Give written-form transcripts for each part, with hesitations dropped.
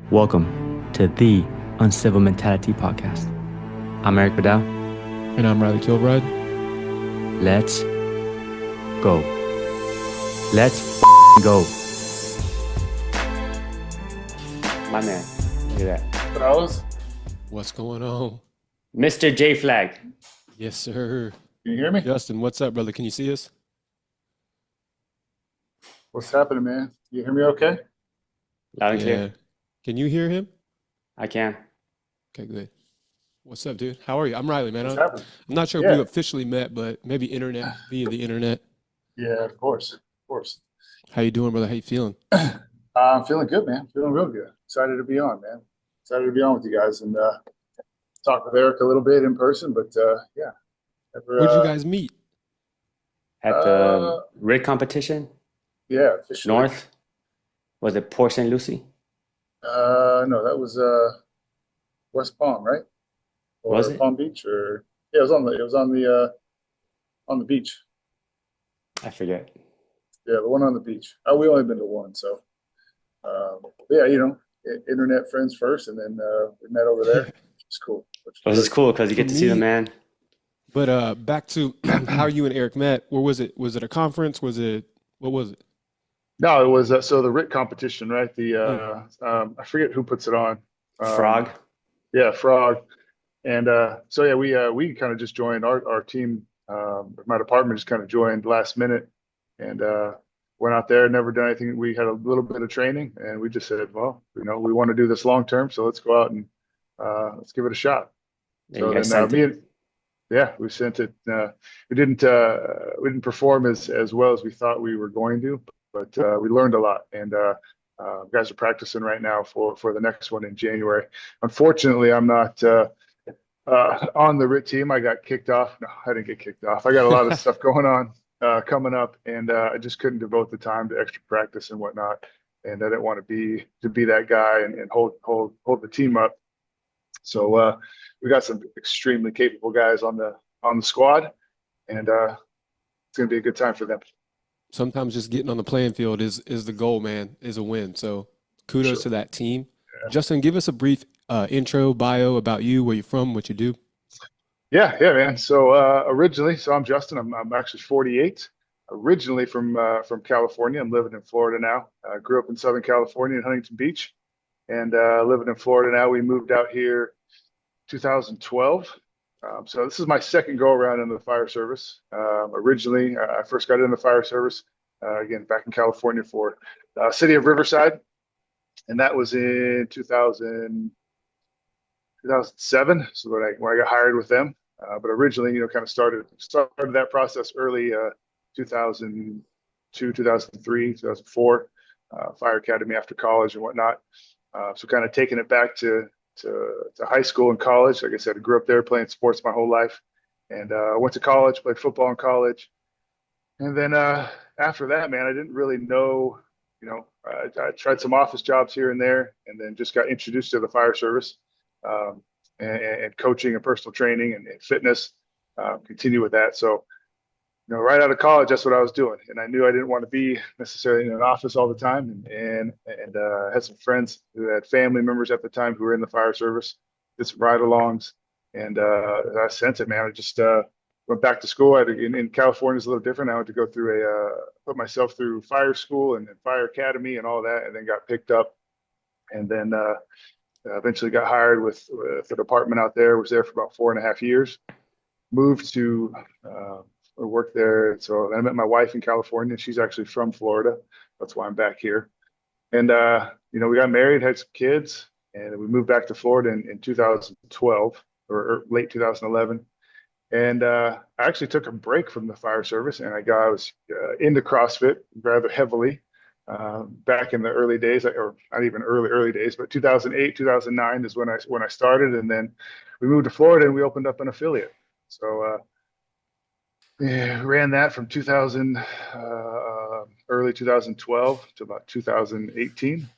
Welcome to the Uncivil Mentality Podcast. I'm Erik Vidal. And I'm Reilly Kilbride. Let's go. Let's go. My man, look at that. Fellas, What's going on? Mr. J Flagg. Yes, sir. can you hear me? Justin, what's up, brother? Can you see us? What's happening, man? You hear me okay? Loud and clear. Can you hear him? I can. Okay, good. What's up, dude? How are you? I'm Reilly, man. What's I'm happening? not sure if we officially met, but maybe via the internet. Yeah, of course. Of course. How you doing, brother? How you feeling? I'm feeling good, man. Feeling real good. Excited to be on, man. Excited to be on with you guys and talk with Erik a little bit in person, but yeah. Where'd you guys meet? At the RIT competition, Yeah, officially. North. Was it Port St. Lucie? No, that was West Palm, right? Or Was it? Palm Beach, or yeah, it was on the beach. I forget. Yeah, the one on the beach. We only been to one, so yeah, internet friends first, and then we met over there. It's cool. It was just cool because you get For to see the me- man. But back to how you and Erik met. Where was it? Was it a conference? What was it? No, it was so the RIT competition, right? I forget who puts it on. Frog. Yeah, Frog. And so yeah, we kind of just joined our team. My department just kind of joined last minute, and went out there. Never done anything. We had a little bit of training, and we just said, well, we want to do this long term, so let's go out and let's give it a shot. Yeah, So you guys then sent it. we sent it. We didn't perform as well as we thought we were going to, but we learned a lot, and guys are practicing right now for the next one in January. Unfortunately, I'm not on the RIT team. I got kicked off. No, I didn't get kicked off. I got a lot of stuff going on coming up, and I just couldn't devote the time to extra practice and whatnot. And I didn't want to be that guy and hold the team up. So we got some extremely capable guys on the squad, and it's gonna be a good time for them. Sometimes just getting on the playing field is the goal, man, is a win. So kudos Sure. to that team. Yeah. Justin, give us a brief intro, bio about you, where you're from, what you do. Yeah, man. So originally, I'm Justin. I'm actually 48. Originally from California. I'm living in Florida now. I grew up in Southern California in Huntington Beach, and living in Florida now. We moved out here 2012. So this is my second go around in the fire service. Originally, I first got in the fire service again back in California for city of Riverside, and that was in 2007. So when I got hired with them, but originally, kind of started that process early 2002, 2003, 2004, fire academy after college and whatnot. So kind of taking it back to high school and college. Like I said, I grew up there playing sports my whole life, and went to college, played football in college, and then after that, man, I didn't really know. I tried some office jobs here and there, and then just got introduced to the fire service, and coaching and personal training and fitness. Continue with that. So, right out of college, that's what I was doing, and I knew I didn't want to be necessarily in an office all the time. And I had some friends who had family members at the time who were in the fire service, did some ride-alongs, and I sent it, man. I just went back to school. In California, it's a little different. I had to go through put myself through fire school and fire academy and all that, and then got picked up, and then eventually got hired with the department out there. Was there for about 4.5 years. Moved to work there. So I met my wife in California. She's actually from Florida. That's why I'm back here. And we got married, had some kids, and we moved back to Florida in 2012 or late 2011. And I actually took a break from the fire service, and I was into CrossFit rather heavily back in the early days, or not even early days, but 2008, 2009 is when I started, and then we moved to Florida and we opened up an affiliate. So yeah, ran that from early 2012 to about 2018,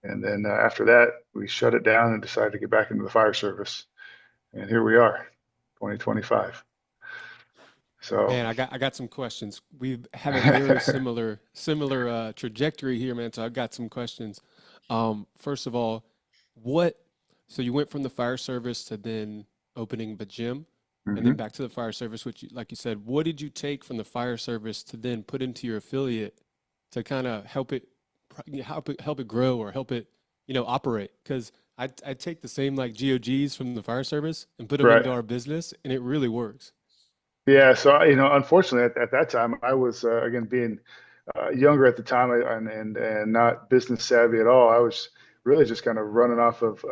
and then after that we shut it down and decided to get back into the fire service, and here we are, 2025. So Man, I got some questions. We have a very similar trajectory here, man. So I've got some questions. First of all, what, so you went from the fire service to then opening the gym and then Hmm. back to the fire service, which, like you said, what did you take from the fire service to then put into your affiliate to kind of help it grow or help it, operate? Because I take the same like GOGs from the fire service and put them Right. into our business, and it really works. Yeah. So, unfortunately at that time I was, again, being younger at the time, and not business savvy at all. I was really just kind of running off of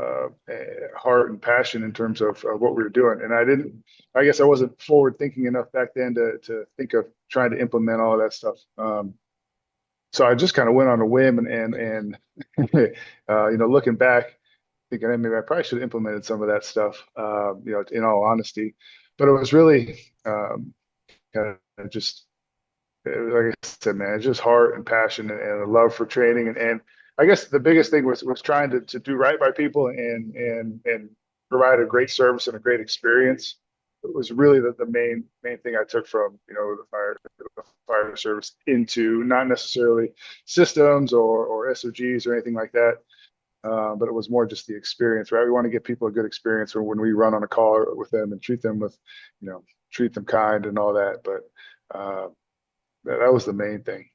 heart and passion in terms of what we were doing. And I guess I wasn't forward thinking enough back then to think of trying to implement all of that stuff. So I just kind of went on a whim, and looking back, thinking, "Hey, maybe I probably should have implemented some of that stuff, in all honesty." But it was really kind of just, like I said, man, it's just heart and passion, and a love for training. And I guess the biggest thing was trying to do right by people, and provide a great service and a great experience. It was really the main thing I took from, the fire service into, not necessarily systems or SOGs or anything like that. But it was more just the experience, right? We want to give people a good experience when we run on a call with them, and you know, treat them kind and all that. But uh, that was the main thing.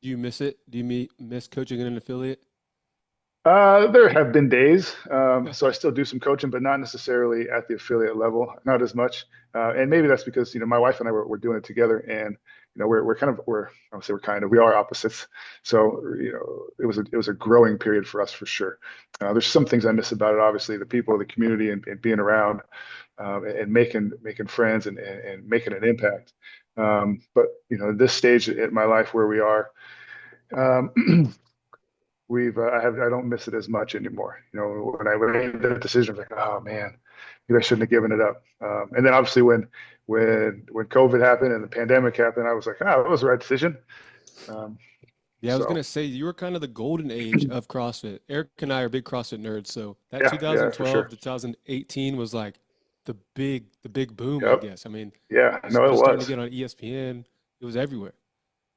Do you miss it? Do you miss coaching in an affiliate? There have been days, so I still do some coaching, but not necessarily at the affiliate level, not as much. And maybe that's because, my wife and I were doing it together, and we're, I would say, we are opposites. So, it was a growing period for us, for sure. There's some things I miss about it, obviously, the people, the community, and being around, and making friends, and making an impact. But this stage in my life where we are, um, I don't miss it as much anymore. When I made that decision, I was like, oh man, maybe I shouldn't have given it up. And then obviously when COVID happened and the pandemic happened, I was like, oh, that was the right decision. Um, Yeah, I was so gonna say you were kind of the golden age of CrossFit. Eric and I are big CrossFit nerds, so that yeah, for 2012 sure. to 2018 was like the big boom, I Yep. guess. I mean, Yeah, it was no, it just starting to was. get on ESPN. It was everywhere.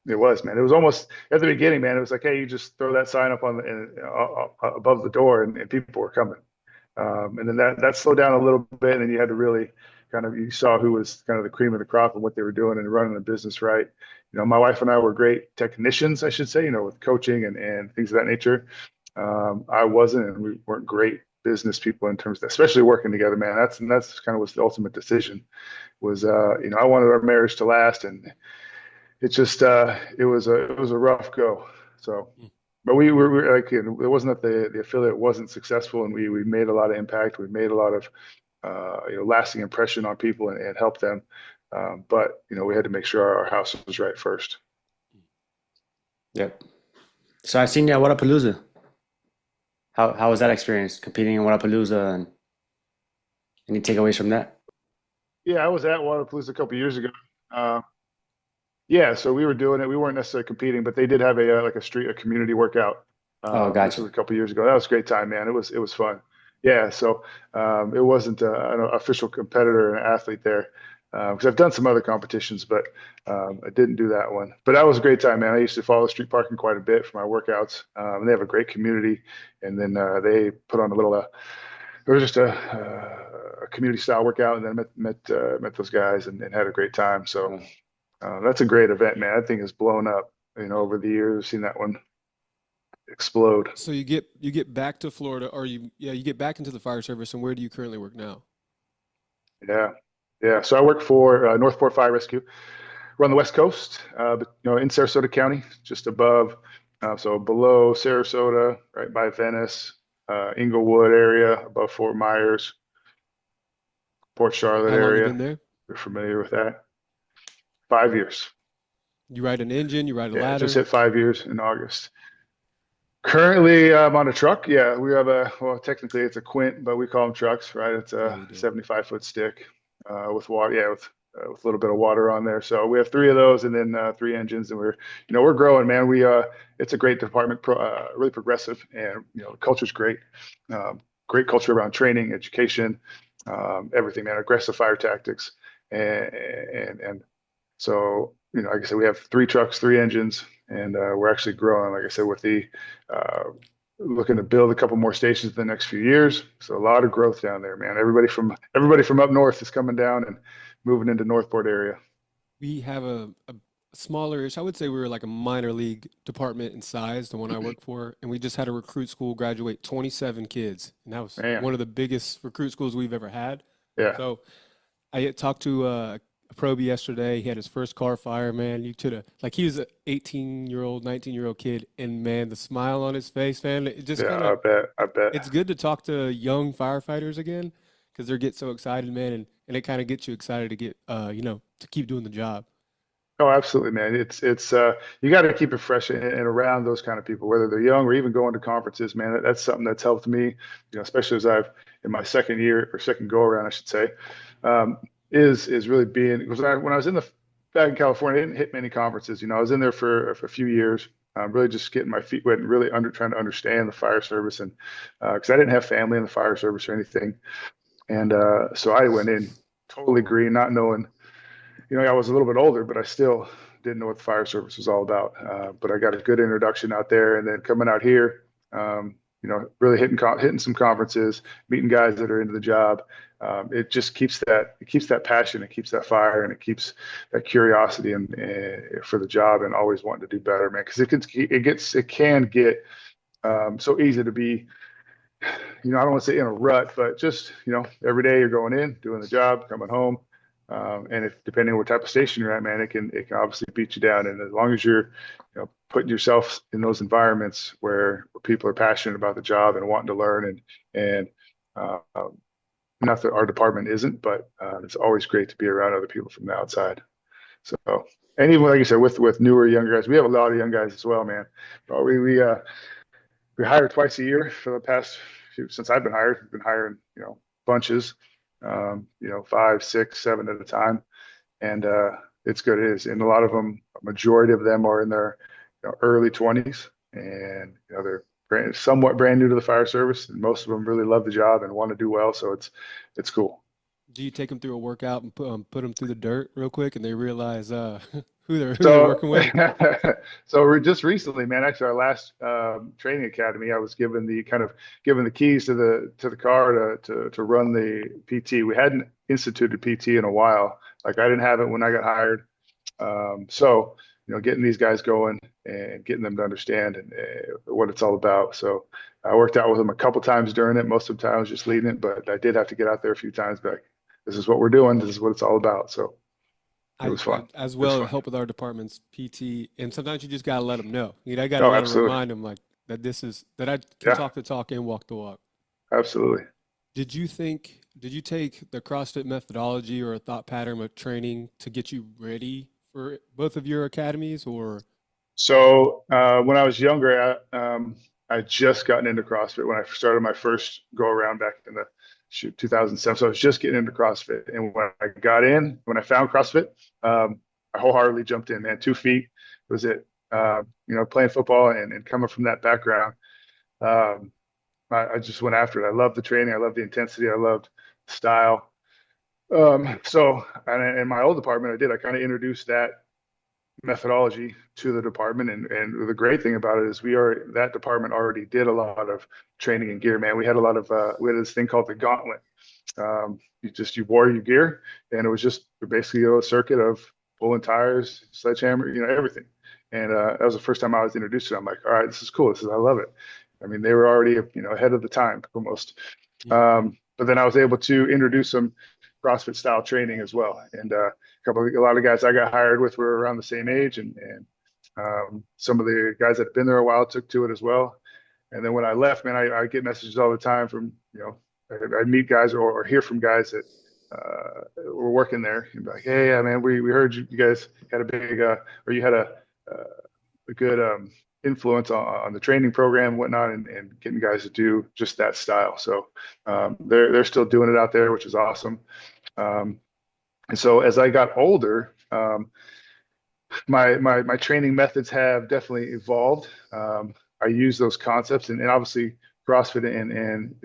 It was, man. It was almost at the beginning, man. It was like, hey, you just throw that sign up above the door, and people were coming. And then that slowed down a little bit, and then you had to really you saw who was kind of the cream of the crop and what they were doing and running the business right. My wife and I were great technicians, I should say, with coaching and things of that nature. I wasn't, and we weren't great business people in terms of, especially working together, man. That's kind of was the ultimate decision. Was I wanted our marriage to last, and it was a rough go. So, Mm. but we were like, it wasn't that the affiliate wasn't successful, and we made a lot of impact. We made a lot of lasting impression on people, and helped them. But we had to make sure our house was right first. Yep. So I've seen you at Wadapalooza. How was that experience competing in Wadapalooza, and any takeaways from that? Yeah, I was at Waterpalooza a couple years ago. Uh, yeah, so we were doing it. We weren't necessarily competing, but they did have a community workout. Oh, This gotcha. was a couple years ago. That was a great time, man. It was fun. Yeah, so it wasn't an official competitor and athlete there, because I've done some other competitions, but I didn't do that one. But that was a great time, man. I used to follow street parking quite a bit for my workouts. And they have a great community, and then they put on a little. It was just a community style workout, and then met those guys, and had a great time. So Oh, that's a great event, man. That thing has blown up, over the years. I've seen that one explode. So you get back to Florida, or you get back into the fire service, and where do you currently work now? Yeah, yeah. So I work for Northport Fire Rescue. We're on the West Coast, but, in Sarasota County, just above, so below Sarasota, right by Venice, Inglewood area, above Fort Myers, Port Charlotte How long you area. been there? You're familiar with that? 5 years. You ride an engine, you ride a Yeah, just ladder. hit 5 years in August. Currently, I'm on a truck. Yeah, we have well, technically it's a quint, but we call them trucks, right? It's Yeah, a we do. 75-foot stick, with water, yeah, with a little bit of water on there. So we have three of those, and then three engines, and we're growing, man. It's a great department, really progressive, and the culture's great. Great culture around training, education, everything, man. Aggressive fire tactics, and so, like I said, we have three trucks, three engines, and we're actually growing. Like I said, with the uh, looking to build a couple more stations in the next few years. So a lot of growth down there, man. Everybody from up north is coming down and moving into Northport area. We have a smaller-ish, I would say we were like a minor league department in size, the one I work for, and we just had a recruit school graduate 27 kids, and that was Man, one of the biggest recruit schools we've ever had. yeah. So I had talked to a probie yesterday. He had his first car fire, man. You could have, like, he was an 18-year-old, 19-year-old kid, and man, the smile on his face, man, it just Yeah, kind I of, bet. I bet. it's good to talk to young firefighters again because they get so excited, man, and it kind of gets you excited to get, to keep doing the job. Oh, absolutely, man. It's you got to keep it fresh and around those kind of people, whether they're young or even going to conferences, man. That's something that's helped me, especially as I've in my second year or second go around, I should say, um, is really being because when I was back in California, I didn't hit many conferences. I was in there for a few years, really just getting my feet wet and really trying to understand the fire service and because I didn't have family in the fire service or anything, and so I went in totally green, not knowing. I was a little bit older, but I still didn't know what the fire service was all about. But I got a good introduction out there, and then coming out here, really hitting some conferences, meeting guys that are into the job. It just keeps that passion, it keeps that fire, and it keeps that curiosity and for the job, and always wanting to do better, man. Because it can get so easy to be. I don't want to say in a rut, but just, every day you're going in, doing the job, coming home. And if depending on what type of station you're at, man, it can obviously beat you down. And as long as you're, putting yourself in those environments where people are passionate about the job and wanting to learn and uh, not that our department isn't, but it's always great to be around other people from the outside. So, and even like you said, with newer younger guys, we have a lot of young guys as well, man. But we hire twice a year for the past since I've been hired. We've been hiring, bunches, 5, 6, 7 at a time, and it's good. It is, and a lot of them, a majority of them are in their early 20s, and they're somewhat brand new to the fire service, and most of them really love the job and want to do well. So it's cool. Do you take them through a workout and put them through the dirt real quick, and they realize who they're So, working with? so we're just recently, man. Actually, our last training academy, I was given the keys to the car to run the PT. We hadn't instituted PT in a while. Like I didn't have it when I got hired. So getting these guys going and getting them to understand and what it's all about. So I worked out with them a couple times during it. Most of the time I was just leading it, but I did have to get out there a few times. Back. This is what we're doing. This is what it's all about. So it was I fun. as It was well fun. help with our department's PT, and sometimes you just gotta let them know. I gotta Oh, let them absolutely. remind them like that this is that I can Yeah, talk the talk and walk the walk. absolutely. Did you take the CrossFit methodology or a thought pattern of training to get you ready for both of your academies, or So when I was younger, I just gotten into CrossFit when I started my first go around back in the 2007. So I was just getting into CrossFit, and when I found CrossFit, I wholeheartedly jumped in. Man, 2 feet was it. Playing football and coming from that background, um, I just went after it. I loved the training. I loved the intensity. I loved the style. So, and in my old department, I did. I kind of introduced that methodology to the department. And the great thing about it is that department already did a lot of training and gear, man. We had this thing called the gauntlet. You wore your gear, and it was just basically a circuit of pulling tires, sledgehammer, everything. And that was the first time I was introduced to it. I'm like, all right, this is cool. I love it. I mean, they were already, ahead of the time almost. yeah. But then I was able to introduce some CrossFit style training as well. And a lot of guys I got hired with were around the same age, and some of the guys that had been there a while took to it as well. And then when I left, man, I get messages all the time from, I meet guys or hear from guys that were working there and be like, hey, yeah, man, we heard you guys had a big, or you had a good influence on the training program and whatnot, and getting guys to do just that style. So they're still doing it out there, which is awesome. Um, and so as I got older, my training methods have definitely evolved. I use those concepts, and obviously CrossFit and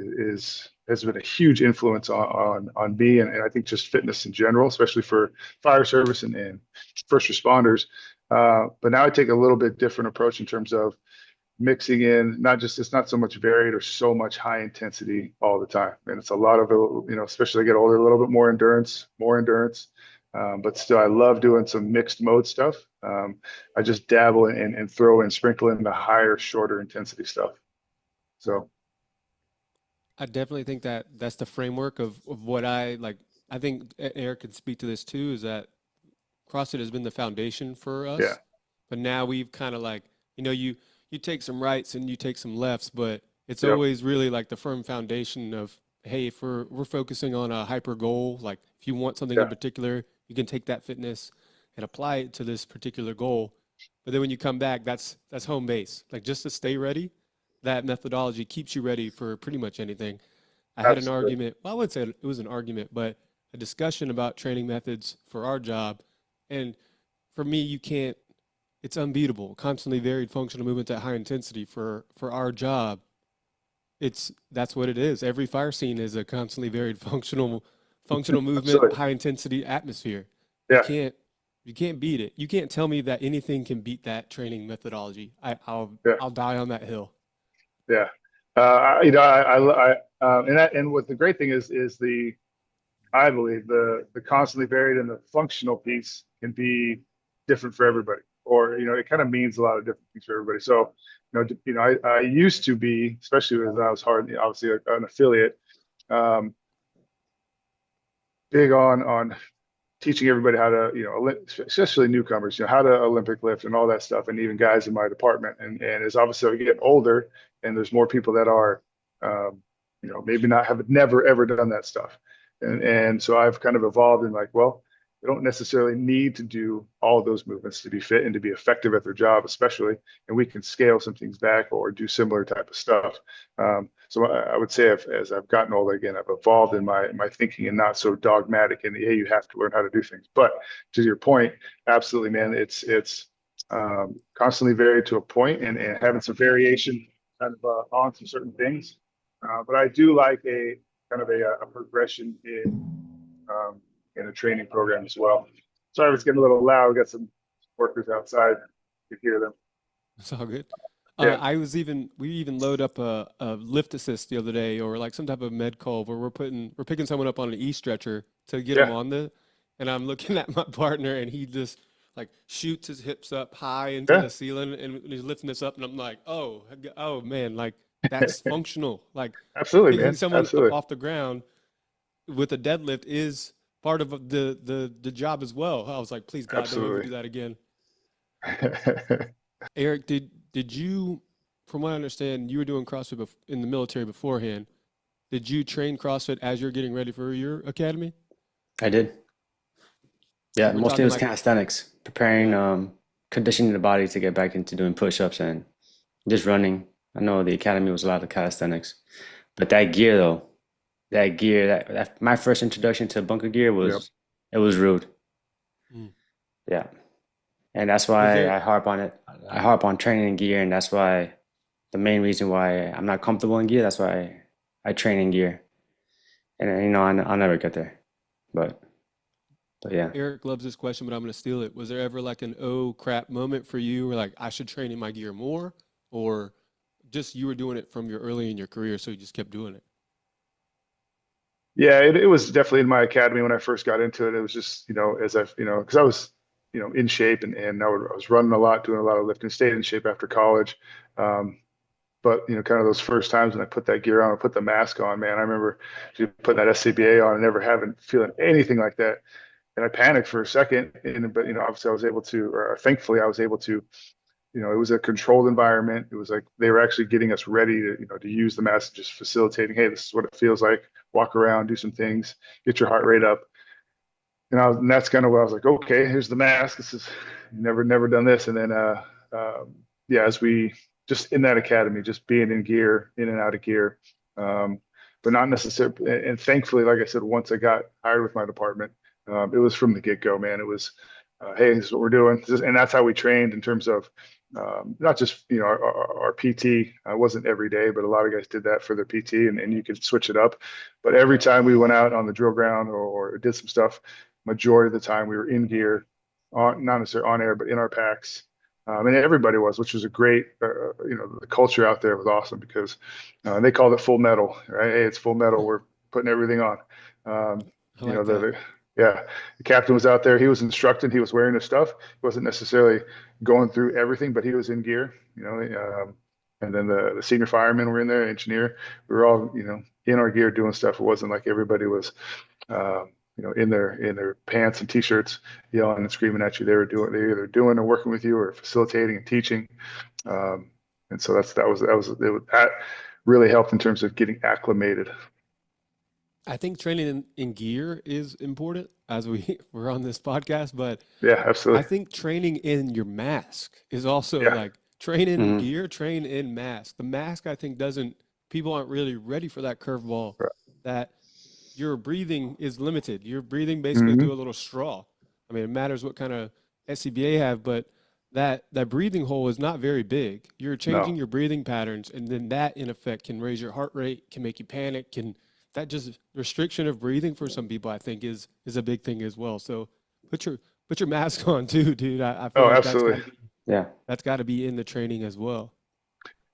has been a huge influence on me, and I think just fitness in general, especially for fire service and first responders. But now I take a little bit different approach in terms of mixing in not just, it's not so much varied or so much high intensity all the time. And it's a lot of, especially as I get older, a little bit more endurance, more endurance. But still, I love doing some mixed mode stuff. I just dabble and throw and sprinkle in the higher, shorter intensity stuff. So, I definitely think that that's the framework of what I like. I think Eric can speak to this too, is that CrossFit has been the foundation for yeah, us, but now we've kind of like, you take some rights and you take some lefts, but it's yep, always really like the firm foundation of, hey, if we're focusing on a hyper goal, like if you want something in yeah, particular, you can take that fitness and apply it to this particular goal. But then when you come back, that's home base. Like just to stay ready, that methodology keeps you ready for pretty much anything. I had an absolutely. argument, well, I wouldn't say it was an argument, but a discussion about training methods for our job. And for me, you can't, it's unbeatable. Constantly varied functional movements at high intensity for our job. That's what it is. Every fire scene is a constantly varied functional movement, Absolutely. high intensity atmosphere. You Yeah, can't you can't beat it. You can't tell me that anything can beat that training methodology. yeah, I'll die on that hill. yeah. And what the great thing is I believe the constantly varied and the functional piece can be different for everybody, or it kind of means a lot of different things for everybody. So, I used to be, especially when I was hard, obviously an affiliate, um, big on teaching everybody how to, especially newcomers, how to Olympic lift and all that stuff, and even guys in my department. And as obviously we get older, and there's more people that are, maybe not have never ever done that stuff, and so I've kind of evolved in like, well, they don't necessarily need to do all of those movements to be fit and to be effective at their job, especially, and we can scale some things back or do similar type of stuff. So I would say as I've gotten older again, I've evolved in my thinking and not so dogmatic in the, hey, you have to learn how to do things. But to your point, absolutely, man, it's constantly varied to a point, and having some variation kind of on some certain things. But I do like a kind of a progression um, in a training program as well. Sorry if it's getting a little loud. We got some workers outside. You can hear them. It's all good. Yeah, We even load up a lift assist the other day, or like some type of med call where we're picking someone up on an stretcher to get them yeah, on and I'm looking at my partner and he just like shoots his hips up high into yeah. the ceiling and he's lifting this up and I'm like, oh man, like that's functional. Like Absolutely, picking man. someone up Absolutely. off the ground with a deadlift is part of the job as well. I was like, please God, don't ever Absolutely. do that again. Eric, did you, from what I understand, you were doing CrossFit in the military beforehand. Did you train CrossFit as you're getting ready for your academy? I did. Yeah, We're mostly it talking was like, calisthenics, preparing, yeah, conditioning the body to get back into doing push-ups and just running. I know the academy was a lot of calisthenics, but that gear though, that gear, that my first introduction to bunker gear Yep. was it was rude. mm. Yeah, and that's Was why there I harp on it. I harp on training in gear, and that's why the main reason why I'm not comfortable in gear. That's why I train in gear, and I'll never get there, but yeah. Eric loves this question, but I'm going to steal it. Was there ever like an oh crap moment for you where like I should train in my gear more, or just you were doing it from your early in your career, so you just kept doing it? Yeah, it was definitely in my academy when I first got into it. It was just, as I've, because I was, in shape, and I was running a lot, doing a lot of lifting, stayed in shape after college. Um, but kind of those first times when I put that gear on, I put the mask on, man, I remember putting that SCBA on and never having feeling anything like that. And I panicked for a second, but obviously I was able to, or thankfully I was able to, it was a controlled environment. It was like they were actually getting us ready to, to use the mask, just facilitating, hey, this is what it feels like. Walk around, do some things, get your heart rate up. And that's kind of what I was like, okay, here's the mask. This is never done this. And then, yeah, as we just in that academy, just being in gear, in and out of gear, um, but not necessarily. And thankfully, like I said, once I got hired with my department, it was from the get go, man. It was, hey, this is what we're doing, and that's how we trained in terms of not just our PT. Wasn't every day, but a lot of guys did that for their PT, and you could switch it up. But every time we went out on the drill ground or did some stuff, majority of the time we were in gear, not necessarily on air, but in our packs, And everybody was, which was a great, the culture out there was awesome because they called it full metal, right? Hey, it's full metal. We're putting everything on. Um, I you know, like that. yeah, the captain was out there. He was instructing. He was wearing his stuff. He wasn't necessarily going through everything, but he was in gear, and then the senior firemen were in there, engineer. We were all, in our gear doing stuff. It wasn't like everybody was, in their pants and t-shirts, yelling and screaming at you. They're either doing or working with you or facilitating and teaching. Um, and so that really helped in terms of getting acclimated. I think training in gear is important as we're on this podcast, but Yeah, I absolutely. think training in your mask is also Yeah, like train in Hmm. gear, train in mask. The mask, I think, doesn't, people aren't really ready for that curveball right. that your breathing is limited. You're breathing basically Hmm. through a little straw. I mean, it matters what kind of SCBA you have, but that breathing hole is not very big. You're changing No, your breathing patterns, and then that in effect can raise your heart rate, can make you panic, can that just restriction of breathing for some people I think is a big thing as well. So put your put your mask on too, dude. I feel oh, like absolutely. Yeah. that's gotta be in the training as well.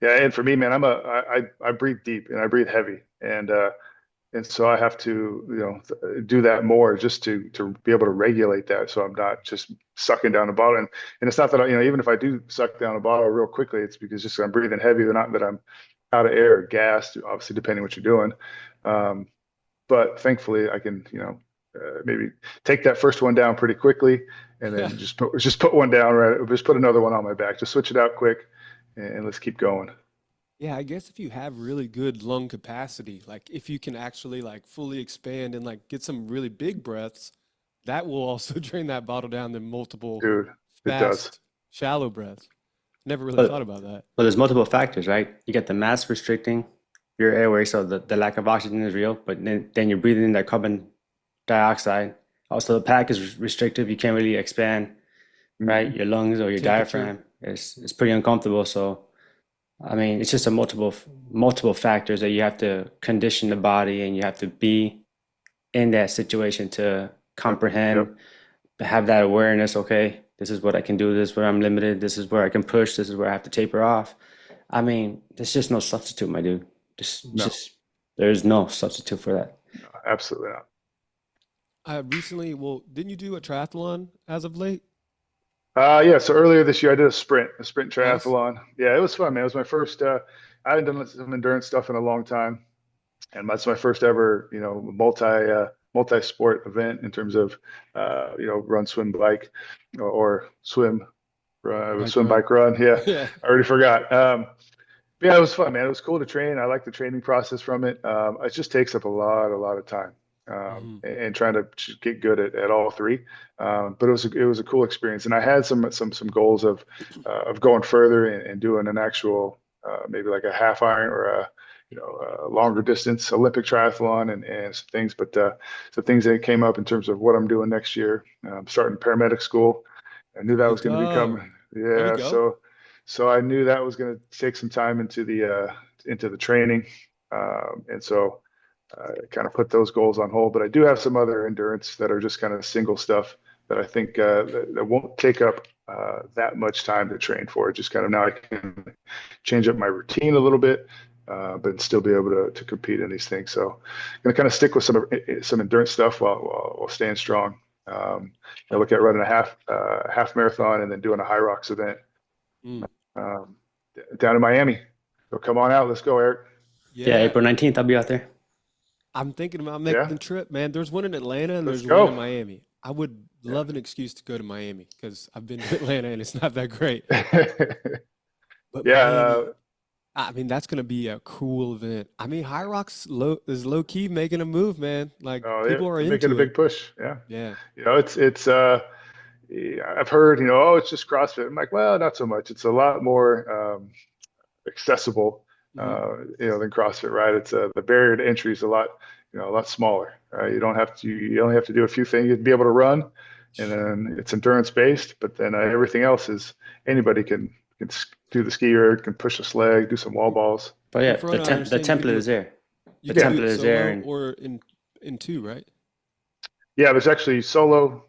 Yeah, and for me, man, I breathe deep and I breathe heavy, and so I have to, do that more just to be able to regulate that, so I'm not just sucking down the bottle. And it's not that even if I do suck down a bottle real quickly, it's because just I'm breathing heavy, not that I'm out of air or gassed, obviously depending what you're doing. Um, but thankfully, I can, maybe take that first one down pretty quickly, and Yeah. then just put one down, right? Just put another one on my back. Just switch it out quick, and let's keep going. Yeah, I guess if you have really good lung capacity, like if you can actually like fully expand and like get some really big breaths, that will also drain that bottle down to multiple Dude, it does. fast, shallow breaths. Never really thought But about that. well, there's multiple factors, right? You get the mass restricting your airway, so the lack of oxygen is real, but then you're breathing in that carbon dioxide. Also, the pack is restrictive. You can't really expand, right? Hmm. Your lungs or your Temperature. diaphragm. It's pretty uncomfortable. So, I mean, it's just a multiple factors that you have to condition the body and you have to be in that situation to Yep. comprehend, Yep. have that awareness. Okay, this is what I can do. This is where I'm limited. This is where I can push. This is where I have to taper off. I mean, there's just no substitute, my dude. No, There's no substitute for that. no, absolutely not. I recently, well, didn't you do a triathlon as of late? Yeah. So earlier this year, I did a sprint Nice. triathlon. Yeah, it was fun, man. It was my first. I hadn't done some endurance stuff in a long time, and that's my first ever, multi-sport event in terms of, run, swim, bike, or swim, Bike swim, run. bike, run. Yeah, Yeah. I already forgot. Yeah, it was fun, man. It was cool to train. I like the training process from it. It just takes up a lot of time, Hmm. and trying to get good at all three. But it was a cool experience, and I had some goals of going further and doing an actual, maybe like a half iron or a longer distance Olympic triathlon and some things. But some things that came up in terms of what I'm doing next year. Starting paramedic school. I knew that Let's was going to be go. coming. There we Yeah, go. so I knew that was going to take some time into the training, and so I kind of put those goals on hold. But I do have some other endurance that are just kind of single stuff that I think that won't take up that much time to train for. Just kind of now I can change up my routine a little bit, but still be able to compete in these things. So I'm going to kind of stick with some endurance stuff while staying strong. I look at running a half marathon and then doing a high rocks event, Mm. um, down in Miami. So come on out. Let's go, Erik. Yeah, Yeah. April 19th, I'll be out there. I'm thinking about making Yeah, the trip, man. There's one in Atlanta and let's there's one in go. Miami. I would Yeah. love an excuse to go to Miami because I've been to Atlanta and it's not that great. But Yeah, Miami, I mean, that's gonna be a cool event. I mean, High Rocks low key making a move, man. Like oh, yeah, people are they're making a into big it. push. Yeah, Yeah. it's yeah, I've heard, oh, it's just CrossFit. I'm like, well, not so much. It's a lot more accessible, Hmm. than CrossFit, right? It's the barrier to entry is a lot smaller. You only have to do a few things. You'd be able to run, and then it's endurance based. But then everything else is anybody can do the skier, can push a sled, do some wall balls. But And yeah, from what I the understand, template is there. you The can Yeah, do template it is there, solo and or in two, right? yeah. There's actually solo,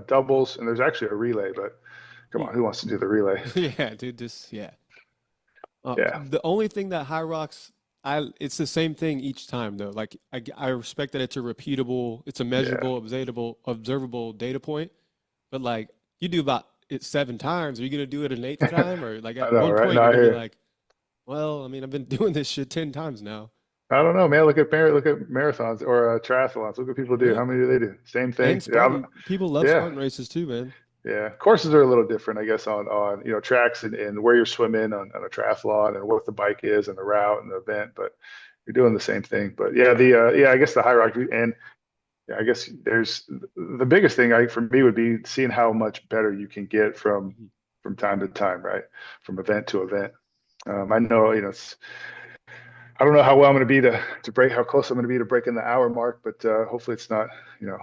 doubles, and there's actually a relay. But come on, who wants to do the relay? Yeah, dude, yeah. Yeah, The only thing that High Rocks, it's the same thing each time though. Like I respect that it's a repeatable, it's a yeah. measurable, observable data point. But like you do about it 7 times, are you gonna do it an eighth time? Or like I at know, one right? point No, you're I gonna be hear. like, well, I mean, I've been doing this shit 10 times now. I don't know, man. Look at marathons or triathlons. Look what people do. Yeah. How many do they do? Same thing. And Spartan, people love Yeah, Spartan races too, man. yeah. Courses are a little different, I guess, on tracks and where you're swimming on a triathlon and what the bike is and the route and the event. But you're doing the same thing. But yeah, I guess the hierarchy and yeah, I guess there's the biggest thing for me would be seeing how much better you can get Mhm. from time to time, right? From event to event. I know, I don't know how well I'm going to be to break how close I'm going to be to breaking the hour mark, but hopefully it's not, you know,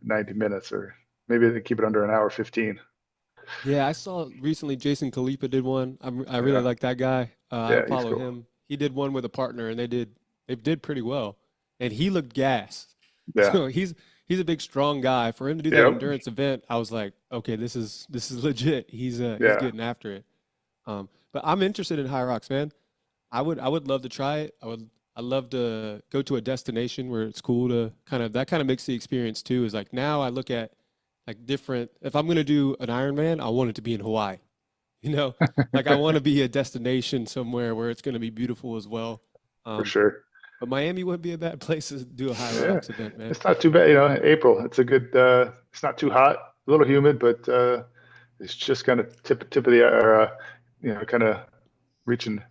90 minutes or maybe they keep it under an hour 15. Yeah, I saw recently Jason Khalipa did one. I really Yeah, like that guy. I yeah, he's follow cool. him. He did one with a partner, and they did pretty well. And he looked gassed. Yeah, So he's a big, strong guy. For him to do that yep, endurance event, I was like, okay, this is legit. He's yeah. getting after it. But I'm interested in High Rocks, man. I would love to try it. I'd love to go to a destination where it's cool to kind of makes the experience too. Is like now I look at like different. If I'm gonna do an Ironman, I want it to be in Hawaii. You know, like I want to be a destination somewhere where it's gonna be beautiful as well. For Um, sure. but Miami wouldn't be a bad place to do a High Yeah, Rocks event, man. it's not too bad. April. It's a good. It's not too hot. A little humid, but it's just kind of tip of the or kind of reaching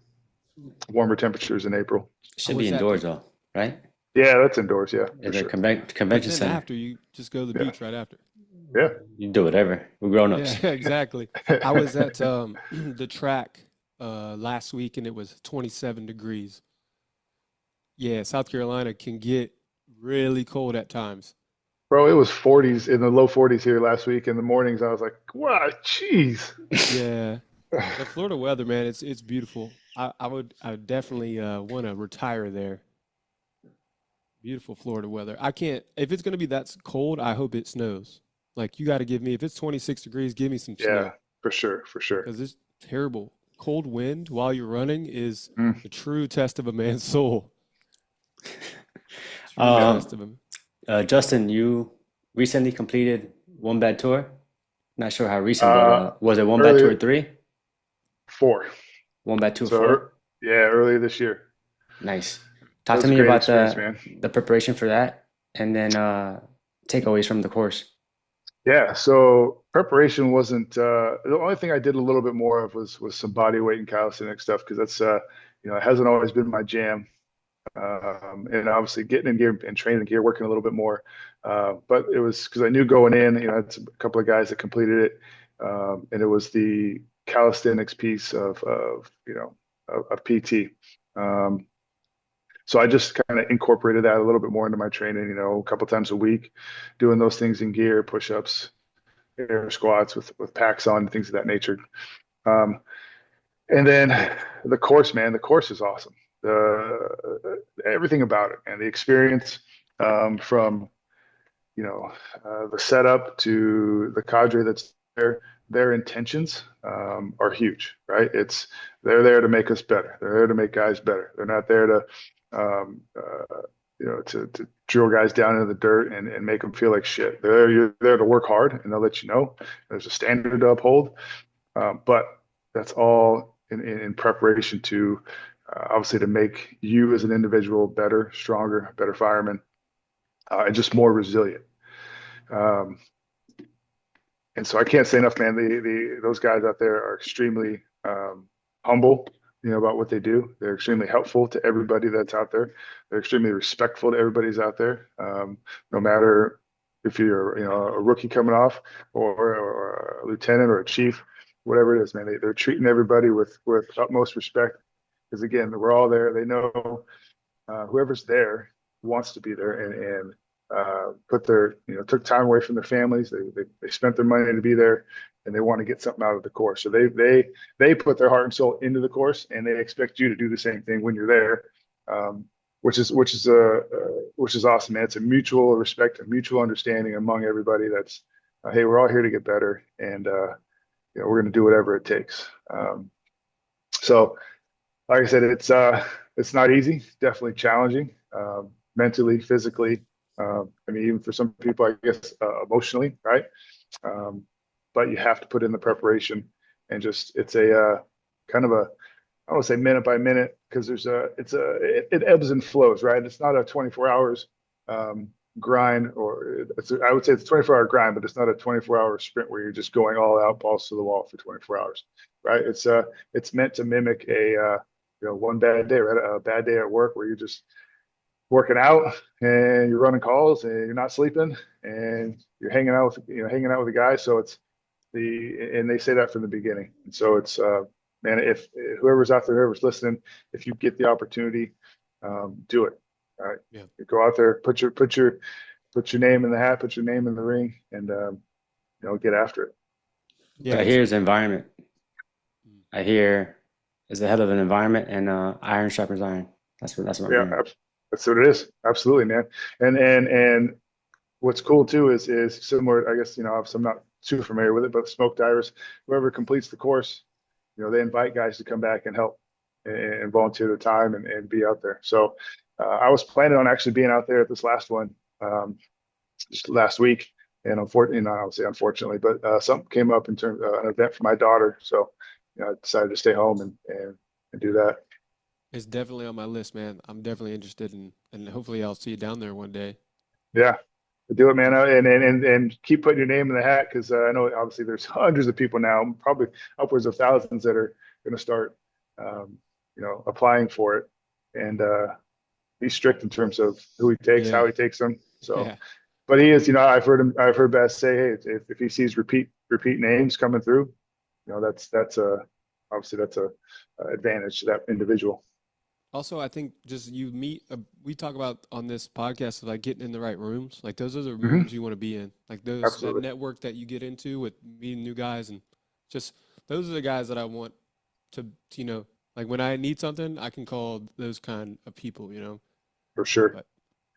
warmer temperatures in April. I Should be was at indoors the, though, right? Yeah, that's indoors. Yeah, for At the sure. but convention then center. after you just go to the Yeah, beach right after. yeah. You do whatever. We're grown Yeah, ups. exactly. I was at the track last week and it was 27 degrees. Yeah, South Carolina can get really cold at times. Bro, it was 40s in the low 40s here last week. In the mornings, I was like, wow, jeez. Yeah. The Florida weather, man, it's beautiful. I would definitely want to retire there. Beautiful Florida weather. I can't if it's gonna be that cold, I hope it snows. Like you gotta give me if it's 26 degrees, give me some Yeah, snow. for sure, for sure. Because it's terrible. Cold wind while you're running is Mm, the true test of a man's soul. True yeah. Um, test of him. Justin, you recently completed One Bad Tour. Not sure how recent, but Uh, was it One Bad Tour earlier 3? four. One Bad Tour So 4? yeah, earlier this year. Nice. That Talk to was a me great about experience, man. the preparation for that and then takeaways from the course. Yeah, so preparation wasn't the only thing I did a little bit more of was some body weight and calisthenics stuff because that's it hasn't always been my jam. And obviously getting in gear and training in gear, working a little bit more. But it was because I knew going in, it's a couple of guys that completed it, and it was the calisthenics piece of PT. Um, so I just kind of incorporated that a little bit more into my training, a couple times a week, doing those things in gear, push-ups, air squats with packs on, things of that nature. Um, and then the course, man, the course is awesome. Everything about it and the experience from the setup to the cadre that's there, their intentions are huge, right? They're there to make us better. They're there to make guys better. They're not there to to drill guys down into the dirt and make them feel like shit. You're there to work hard, and they'll let you know there's a standard to uphold. But that's all in preparation to obviously to make you as an individual better, stronger, better fireman, and just more resilient. Um, and so I can't say enough, man. Those guys out there are extremely humble, about what they do. They're extremely helpful to everybody that's out there. They're extremely respectful to everybody's out there, no matter if you're a rookie coming off or a lieutenant or a chief, whatever it is, man. They're treating everybody with utmost respect because again, we're all there. They know whoever's there wants to be there and put their took time away from their families. They spent their money to be there, and they want to get something out of the course. So they put their heart and soul into the course, and they expect you to do the same thing when you're there, which is awesome, man. It's a mutual respect, a mutual understanding among everybody. That's hey, we're all here to get better, and we're going to do whatever it takes. So like I said, it's not easy, definitely challenging, mentally, physically. I mean, even for some people, I guess, emotionally, right? Um, but you have to put in the preparation, and just it's a kind of a, I don't want to say minute by minute, because it ebbs and flows, right? It's not a 24 hours um, grind, or I would say it's a 24-hour grind, but it's not a 24-hour sprint where you're just going all out, balls to the wall for 24 hours, right? It's meant to mimic a one bad day, right? A bad day at work where you're just working out and you're running calls and you're not sleeping and you're hanging out with the guys. So and they say that from the beginning. And so it's man, if whoever's out there, whoever's listening, if you get the opportunity, do it. All right, Yeah. you go out there, put your name in the hat, put your name in the ring, and get after it. Yeah. What I hear is environment. I hear is the head of an environment, and iron sharpens iron. That's what I'm Yeah, hearing. that's what it is. Absolutely, man. And what's cool too is similar. I guess obviously I'm not too familiar with it, but smoke divers, whoever completes the course, they invite guys to come back and help and volunteer their time and be out there. So I was planning on actually being out there at this last one just last week, and unfortunately, I would say unfortunately, but something came up in terms of an event for my daughter, so I decided to stay home and do that. It's definitely on my list, man. I'm definitely interested in, and hopefully I'll see you down there one day. Yeah, do it, man, and keep putting your name in the hat, because I know obviously there's hundreds of people now, probably upwards of thousands, that are going to start, applying for it, and be strict in terms of who he takes, Yeah. how he takes them. So, Yeah. but he is, I've heard Beth say, hey, if he sees repeat names coming through, that's a obviously that's a advantage to that individual. Also, I think just we talk about on this podcast of like getting in the right rooms. Like those are the Hmm. rooms you want to be in. Like that Absolutely. network that you get into with meeting new guys, and just those are the guys that I want to, like when I need something, I can call those kind of people. For sure. But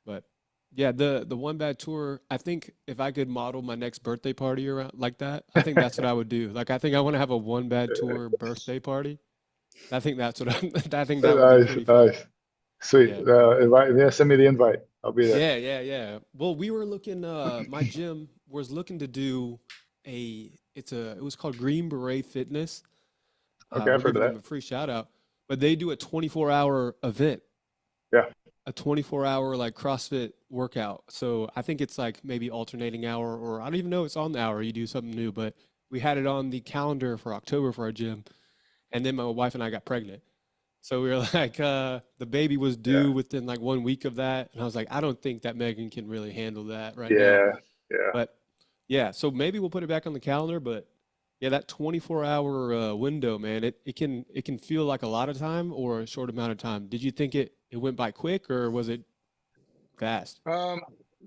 but yeah, the one bad tour, I think if I could model my next birthday party around like that, I think that's what I would do. Like I think I want to have a one bad tour birthday party. I think that's what I think that would be Nice, pretty fun. nice. Sweet. Yeah. Yeah, send me the invite. I'll be there. Yeah, yeah, yeah. Well, we were looking, my gym was looking to do it was called Green Beret Fitness. Okay, We're I've heard of giving them that. a free shout out, but they do a 24-hour event, Yeah. a 24-hour like CrossFit workout. So I think it's like maybe alternating hour, or I don't even know it's on the hour. You do something new, but we had it on the calendar for October for our gym. And then my wife and I got pregnant. So we were like, the baby was Yeah. due within like 1 week of that. And I was like, I don't think that Megan can really handle that right now. Yeah. Yeah. But yeah, so maybe we'll put it back on the calendar. But yeah, that 24-hour window, man, it can feel like a lot of time or a short amount of time. Did you think it went by quick, or was it fast? Um,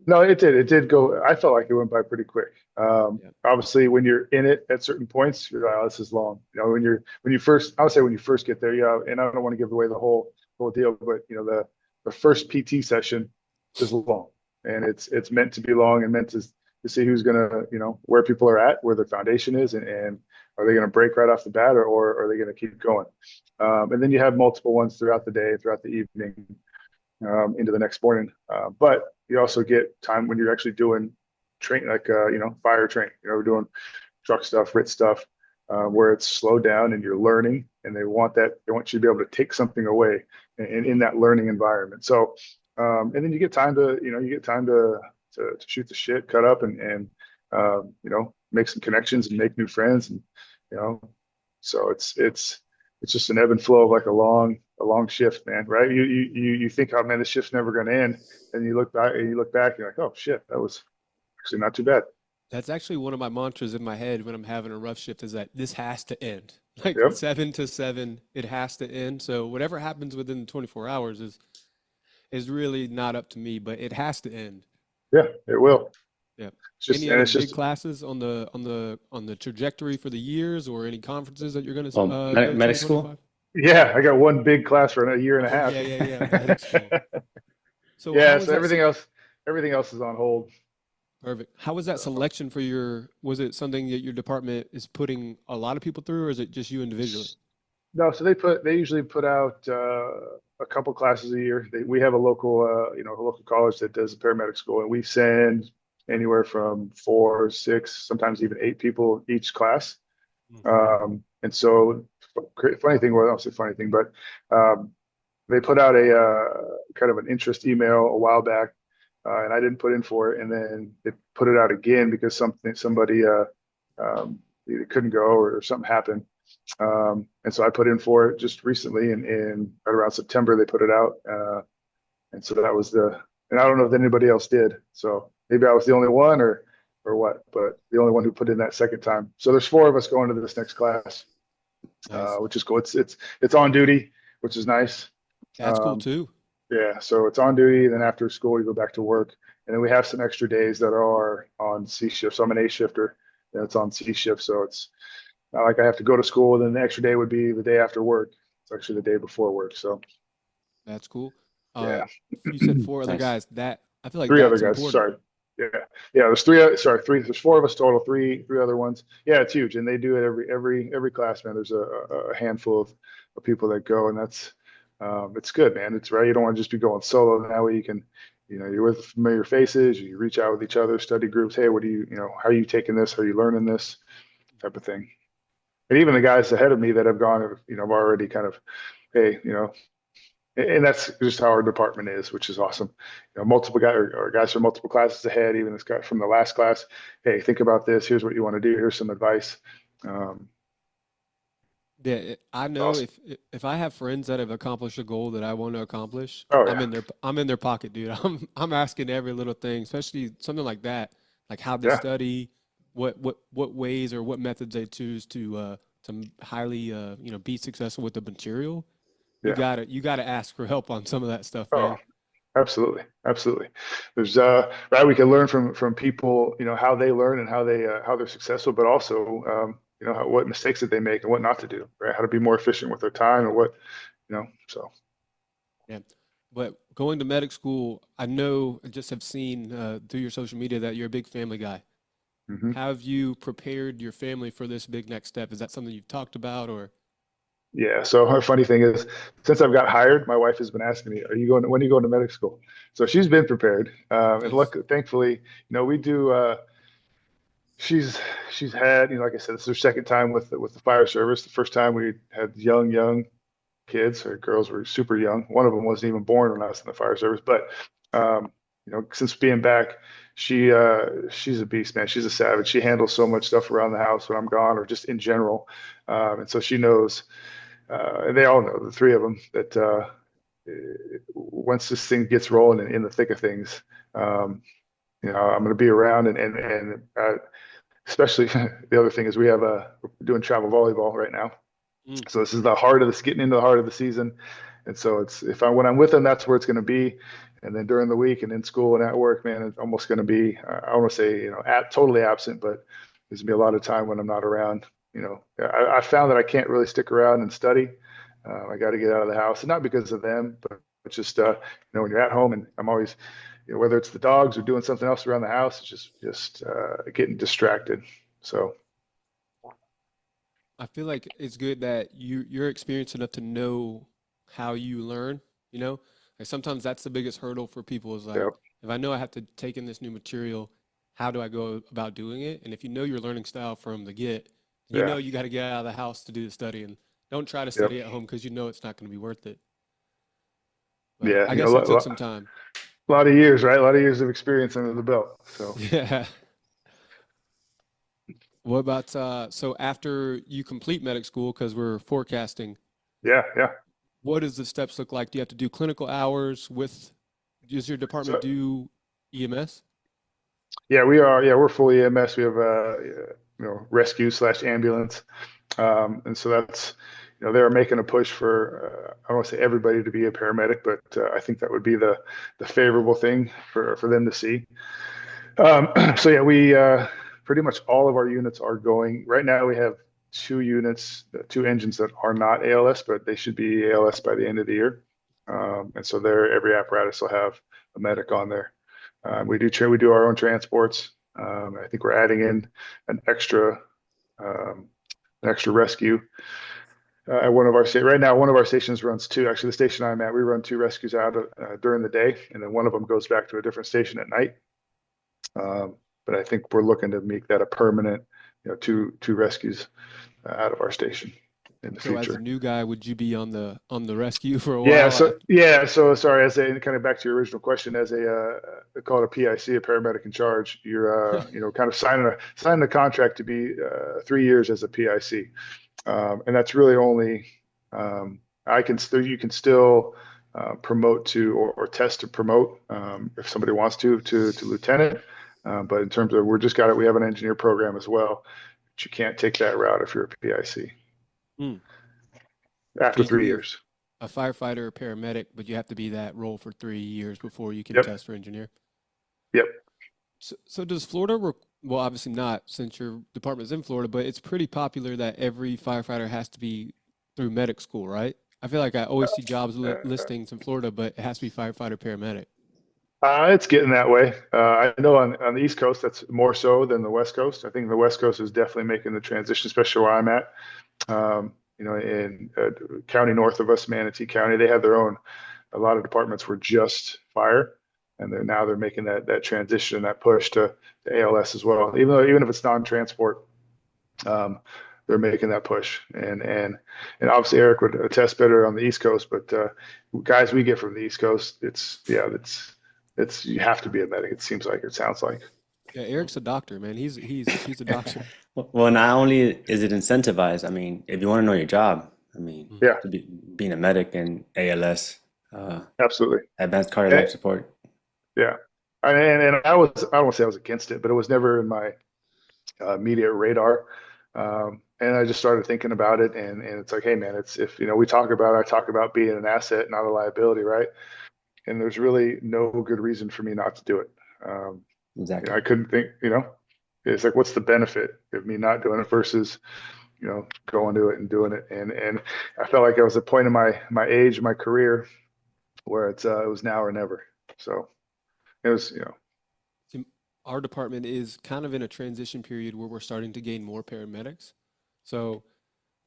no, it did. It did go. I felt like it went by pretty quick. Yeah. Obviously, when you're in it at certain points, you're like, oh, this is long. When you first, I would say when you first get there, yeah. And I don't want to give away the whole deal, but the first PT session is long, and it's meant to be long and meant to see who's gonna, where people are at, where their foundation is, and are they gonna break right off the bat, or are they gonna keep going? And then you have multiple ones throughout the day, throughout the evening, into the next morning. But you also get time when you're actually doing train, like fire training. We're doing truck stuff, RIT stuff, where it's slowed down and you're learning, and they want you to be able to take something away in that learning environment. So, and then you get time to shoot the shit, cut up, and make some connections and make new friends, and you know, so it's just an ebb and flow of like a long shift, man. Right? You think, oh man, this shift's never going to end, and you look back and you're like, oh shit, that was actually not too bad. That's actually one of my mantras in my head when I'm having a rough shift is that this has to end. Like Yep. 7 to 7, it has to end. So whatever happens within 24 hours is really not up to me, but it has to end. Yeah, it will. Yeah. And Any it's big just, classes on the trajectory for the years, or any conferences that you're going to Well, go to medic school. 2025? yeah, I got one big class for a year and a Oh, half. yeah, yeah, yeah. Medic school. So Yeah, how is so that? everything else is on hold. Perfect. How was that selection for was it something that your department is putting a lot of people through, or is it just you individually? No, so they usually put out a couple classes a year. We have a local a local college that does a paramedic school, and we send anywhere from 4, 6, sometimes even 8 people each class. Mm. And so, funny thing, well, I don't say funny thing, but um, they put out a kind of an interest email a while back, and I didn't put in for it, and then they put it out again because somebody either couldn't go or something happened. And so I put in for it just recently, and in right around September they put it out, and so that was and I don't know if anybody else did. So maybe I was the only one, or what, but the only one who put in that second time. So there's 4 of us going to this next class, Nice. which is cool. It's on duty, which is nice. That's cool Um, too. yeah, so it's on duty. Then after school, you go back to work, and then we have some extra days that are on C shift. So I'm an A shifter, and it's on C shift. So it's not like I have to go to school. Then the extra day would be the day after work. It's actually the day before work. So That's cool. Uh, yeah, you said 4 other Nice. guys. That I feel like 3 other that's guys. important. Sorry. Yeah, yeah. There's 3. Sorry, 3. There's 4 of us total. Three other ones. Yeah, it's huge, and they do it every class, man. There's a handful of people that go, and that's it's good, man. It's right. You don't want to just be going solo. That way you can, you're with familiar faces. You reach out with each other, study groups. Hey, what do how are you taking this? How are you learning this type of thing? And even the guys ahead of me that have gone, have already kind of, hey, and that's just how our department is, which is awesome. Multiple guys or guys from multiple classes ahead, even this guy from the last class. Hey, think about this. Here's what you want to do. Here's some advice. Um, Yeah, I it's know awesome. if I have friends that have accomplished a goal that I want to accomplish, Oh yeah, I'm in their pocket, dude. I'm asking every little thing, especially something like that, like how they yeah, study, what ways or what methods they choose to highly be successful with the material. yeah. You gotta ask for help on some of that stuff, Oh, man. absolutely, absolutely. There's right. We can learn from people, how they learn and how they're successful, but also what mistakes that they make and what not to do. Right, how to be more efficient with their time and what So Yeah. But going to medic school, I know I just have seen through your social media that you're a big family guy. mhm. Have you prepared your family for this big next step? Is that something you've talked about or? Yeah. So a funny thing is, since I've got hired, my wife has been asking me, when are you going to medical school?" So she's been prepared. And Nice. thankfully, we do. She's she's had, like I said, this is her second time with the fire service. The first time we had young kids. Our girls were super young. One of them wasn't even born when I was in the fire service. But since being back, she's a beast, man. She's a savage. She handles so much stuff around the house when I'm gone, or just in general. And so she knows, and they all know, the 3 of them, that once this thing gets rolling in the thick of things, I'm going to be around, and especially the other thing is we're doing travel volleyball right now. Mm. So this is the heart of this, getting into the heart of the season. And so when I'm with them, that's where it's going to be. And then during the week and in school and at work, man, it's almost going to be, I want to say, totally absent, but there's going to be a lot of time when I'm not around. I found that I can't really stick around and study. I got to get out of the house, and not because of them, but it's just, when you're at home, and I'm always, whether it's the dogs or doing something else around the house, it's just getting distracted. So I feel like it's good that you're experienced enough to know how you learn, you know? Like sometimes that's the biggest hurdle for people is like, yeah, if I know I have to take in this new material, how do I go about doing it? And if you know your learning style from the get, you yeah, know you got to get out of the house to do the study and don't try to yep, study at home because you know it's not going to be worth it. But yeah. I guess it took some time. A lot of years, right? A lot of years of experience under the belt. So Yeah. What about so after you complete medic school, because we're forecasting, yeah, yeah. what does the steps look like? Do you have to do clinical hours does your department So do EMS? yeah, we are. Yeah, we're fully EMS. We have rescue slash ambulance, and so that's they're making a push for I don't want to say everybody to be a paramedic, but I think that would be the favorable thing for them to see. So yeah, we pretty much all of our units are going right now. We have 2 units, 2 engines that are not ALS, but they should be ALS by the end of the year. And so every apparatus will have a medic on there. We do our own transports. I think we're adding in an extra um, rescue at one of our right now. One of our stations runs two. Actually, the station I'm at, we run two rescues out during the day, and then one of them goes back to a different station at night. But I think we're looking to make that a permanent, two rescues out of our station in the So as a future. new guy, would you be on the rescue for a Yeah. while? So sorry. As a kind of back to your original question, as they call it a PIC, a paramedic in charge, you're kind of signing a contract to be 3 years as a PIC, and that's really only I can still you can still promote to or test to promote if somebody wants to lieutenant. But in terms of we have an engineer program as well, but you can't take that route if you're a PIC Hmm. So after you can three be years. a firefighter or paramedic, but you have to be that role for 3 years before you can Yep. test for engineer. Yep. So does Florida well, obviously not since your department's in Florida, but it's pretty popular that every firefighter has to be through medic school, right? I feel like I always see jobs Uh, listings in Florida, but it has to be firefighter, paramedic. it's getting that way. I know on the East Coast that's more so than the West Coast. I think the West Coast is definitely making the transition, especially where I'm at. In county north of us, Manatee County, they have their own. A lot of departments were just fire, and they're making that transition, that push to ALS as well. Even if it's non-transport, um, they're making that push. And obviously Erik would attest better on the East Coast, but guys we get from the East Coast, it's you have to be a medic. It sounds like. Yeah, Eric's a doctor, man. He's a doctor. Well, not only is it incentivized, I mean, if you want to know your job, I mean, Mm. Yeah, being a medic and ALS, uh, absolutely. advanced cardiac And, life support. yeah, and I don't want to say I was against it, but it was never in my immediate radar. And I just started thinking about it, and it's like, hey man, it's if I talk about being an asset, not a liability, right? And there's really no good reason for me not to do it. Um, Exactly. I couldn't think, it's like, what's the benefit of me not doing it versus, going to it and doing it. And I felt like I was at a point in my age, my career where it was now or never. So it was, See, our department is kind of in a transition period where we're starting to gain more paramedics. So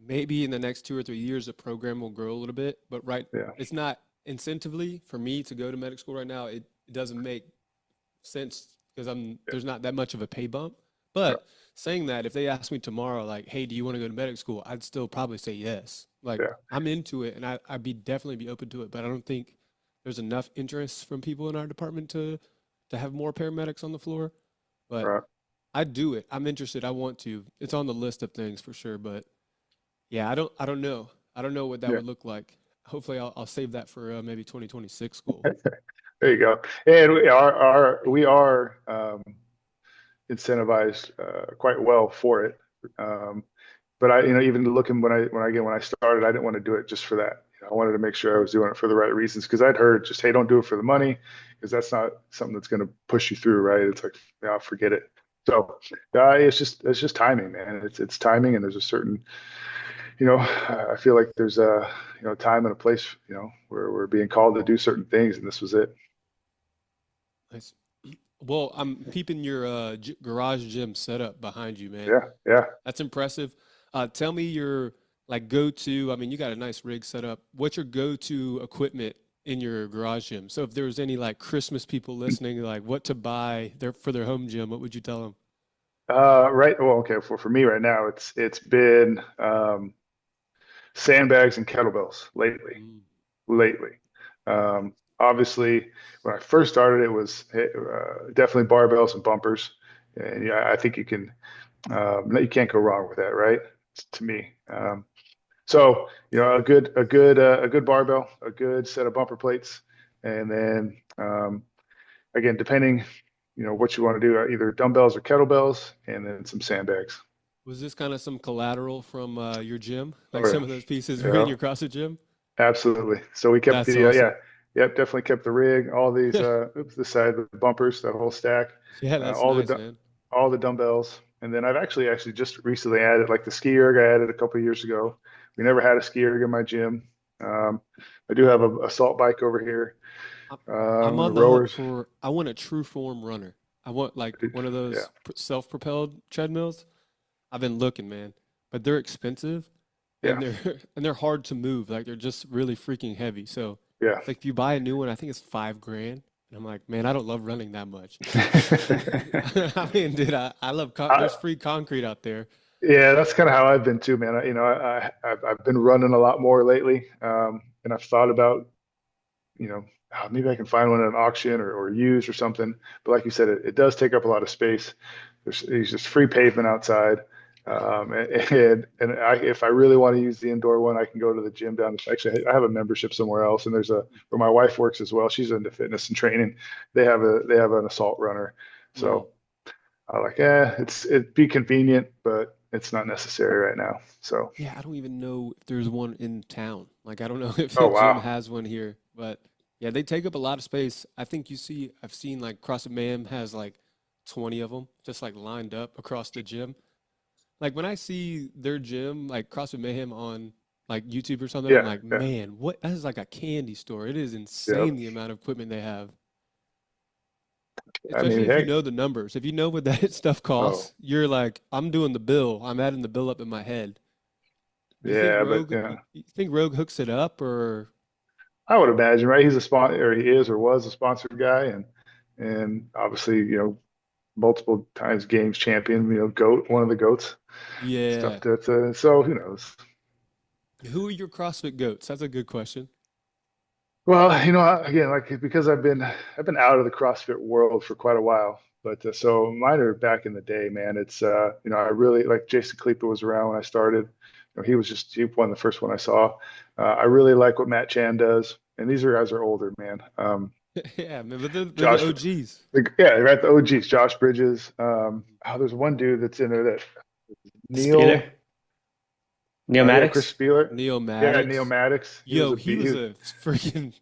maybe in the next 2 or 3 years, the program will grow a little bit. But yeah, it's not incentively for me to go to medic school right now. It doesn't make sense because yeah, there's not that much of a pay bump. yeah, But saying that, if they asked me tomorrow, like, hey, do you want to go to medic school? I'd still probably say yes. Like, yeah, I'm into it and I'd definitely be open to it. But I don't think there's enough interest from people in our department to have more paramedics on the floor. But right, I'd do it. I'm interested. I want to. It's on the list of things for sure. But yeah, I don't know. I don't know what that yeah. would look like. Hopefully, I'll save that for maybe 2026 school. There you go. And we are incentivized quite well for it. Um, but even looking when I started, I didn't want to do it just for that. I wanted to make sure I was doing it for the right reasons because I'd heard just, hey, don't do it for the money because that's not something that's going to push you through, right? It's like, yeah, forget it. So it's just timing, man. It's timing, and there's a certain, I feel like there's a time and a place, where we're being called to do certain things, and this was it. Nice. Well, I'm peeping your garage gym setup behind you, man. Yeah, yeah. That's impressive. Tell me your like go-to. I mean, you got a nice rig set up. What's your go-to equipment in your garage gym? So if there was any like Christmas people listening, like what to buy for their home gym, what would you tell them? Right. Well, okay. For me right now, it's been sandbags and kettlebells Mm. lately. Obviously, when I first started, it was definitely barbells and bumpers, and yeah, I think you can't go wrong with that, right? To me. So a good barbell, a good set of bumper plates, and then again, depending what you want to do, either dumbbells or kettlebells, and then some sandbags. Was this kind of some collateral from your gym? Like Oh some yeah, of those pieces were in yeah, your CrossFit gym? absolutely. So we kept That's yep, awesome. definitely kept the rig, all these, the side, the bumpers, that whole stack, Yeah, uh, that's all the nice, du- man. all the dumbbells, and then I've actually just recently added like the ski erg I added a couple of years ago. We never had a ski erg in my gym. Um, I do have a assault bike over here. I'm on the hook Rowers. for, I want a true form runner. I want like one of Yeah, those self-propelled treadmills. I've been looking, man, but they're expensive and yeah, they're and they're hard to move. Like they're just really freaking heavy. So yeah. it's like if you buy a new one, I think it's 5 grand. And I'm like, man, I don't love running that much. I mean, dude, I love I, there's free concrete out there. yeah, that's kind of how I've been too, man. I've been running a lot more lately, and I've thought about, maybe I can find one at an auction or used or something. But like you said, it does take up a lot of space. There's just free pavement outside. Right. If I really want to use the indoor one, I can go to the gym down. Actually, I have a membership somewhere else, and there's where my wife works as well. She's into fitness and training. They have an assault runner. Mm. So I like, it'd be convenient, but it's not necessary right now. So, Yeah, I don't even know if there's one in town. Like, I don't know if oh the gym wow, has one here, but yeah, they take up a lot of space. I've seen like CrossFit Mayhem has like 20 of them just like lined up across the gym. Like when I see their gym, like CrossFit Mayhem on like YouTube or something, I'm yeah, like, yeah, man, what? That is like a candy store. It is yeah. insane the amount of equipment they have, I especially mean, if you heck, know the numbers. If you know what that stuff oh costs, you're like, I'm doing the bill. I'm adding the bill up in my head. Do you think yeah, but Rogue? You think Rogue hooks it up, or I would imagine, right? He's a sponsor, or he is, or was a sponsored guy, and obviously, multiple times games champion, goat, one of the goats, stuff yeah? that. So who knows? Who are your CrossFit goats? That's a good question. Well, again, like because I've been out of the CrossFit world for quite a while, but so mine are back in the day, man. It's I really like Jason Klieper was around when I started. He won the first one I saw. I really like what Matt Chan does, and these guys are older, man. Yeah, man, but they're the Josh, OGs. yeah, right, the OGs, Josh Bridges. There's one dude that's in there that Spieler, Neil, Neil yeah, Chris Maddox. Spieler, Neo yeah, Neil Maddox. Maddox. He was Yo, a he beat. was a freaking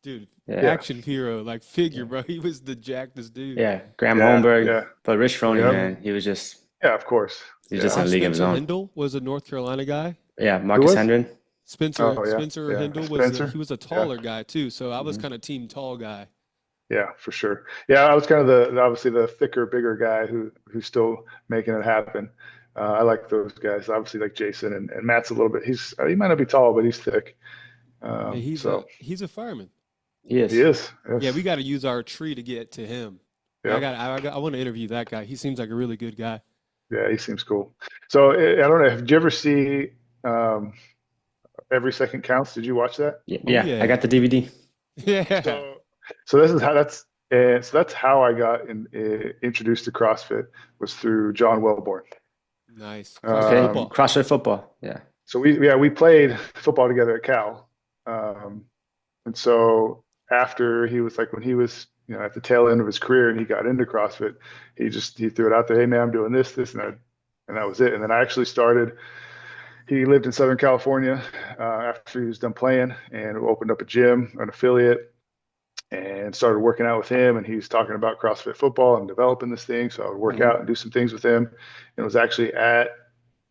dude, Yeah, Yeah, action hero, like figure, yeah, bro. He was the jackest dude. yeah. Graham yeah, Holmberg, yeah, but Rich Froning, yep, Yeah. man, yeah, of course, he was just yeah. in a league of his Spencer own. Hindle was a North Carolina guy. Yeah, Who Marcus was? Hendren. Oh yeah, Spencer yeah, Hindle was he Spencer. was a Yeah, taller guy too, so I was Hmm. kind of team tall guy. yeah, for sure. Yeah, I was kind of obviously the thicker, bigger guy who's still making it happen. I like those guys. Obviously, like Jason and Matt's a little bit. He might not be tall, but he's thick. Yeah, So he's a fireman. He he is. is. Yeah, Yes. we got to use our tree to get to him. Yep. I want to interview that guy. He seems like a really good guy. Yeah, he seems cool. So I don't know. Did you ever see um, Every Second Counts? Did you watch that? Yeah, Oh yeah, I yeah, got the DVD. yeah. So, so this is how that's and so that's how I got introduced to CrossFit was through John Wellborn. Nice CrossFit Okay, Um, football. CrossFit football. Yeah. so we played football together at Cal, um, and so after he was like when he was at the tail end of his career and he got into CrossFit, he threw it out there, hey man, I'm doing this and that was it. And then I actually started. He lived in Southern California after he was done playing and opened up a gym, an affiliate, and started working out with him. And he was talking about CrossFit football and developing this thing. So I would work Hmm. out and do some things with him. And it was actually at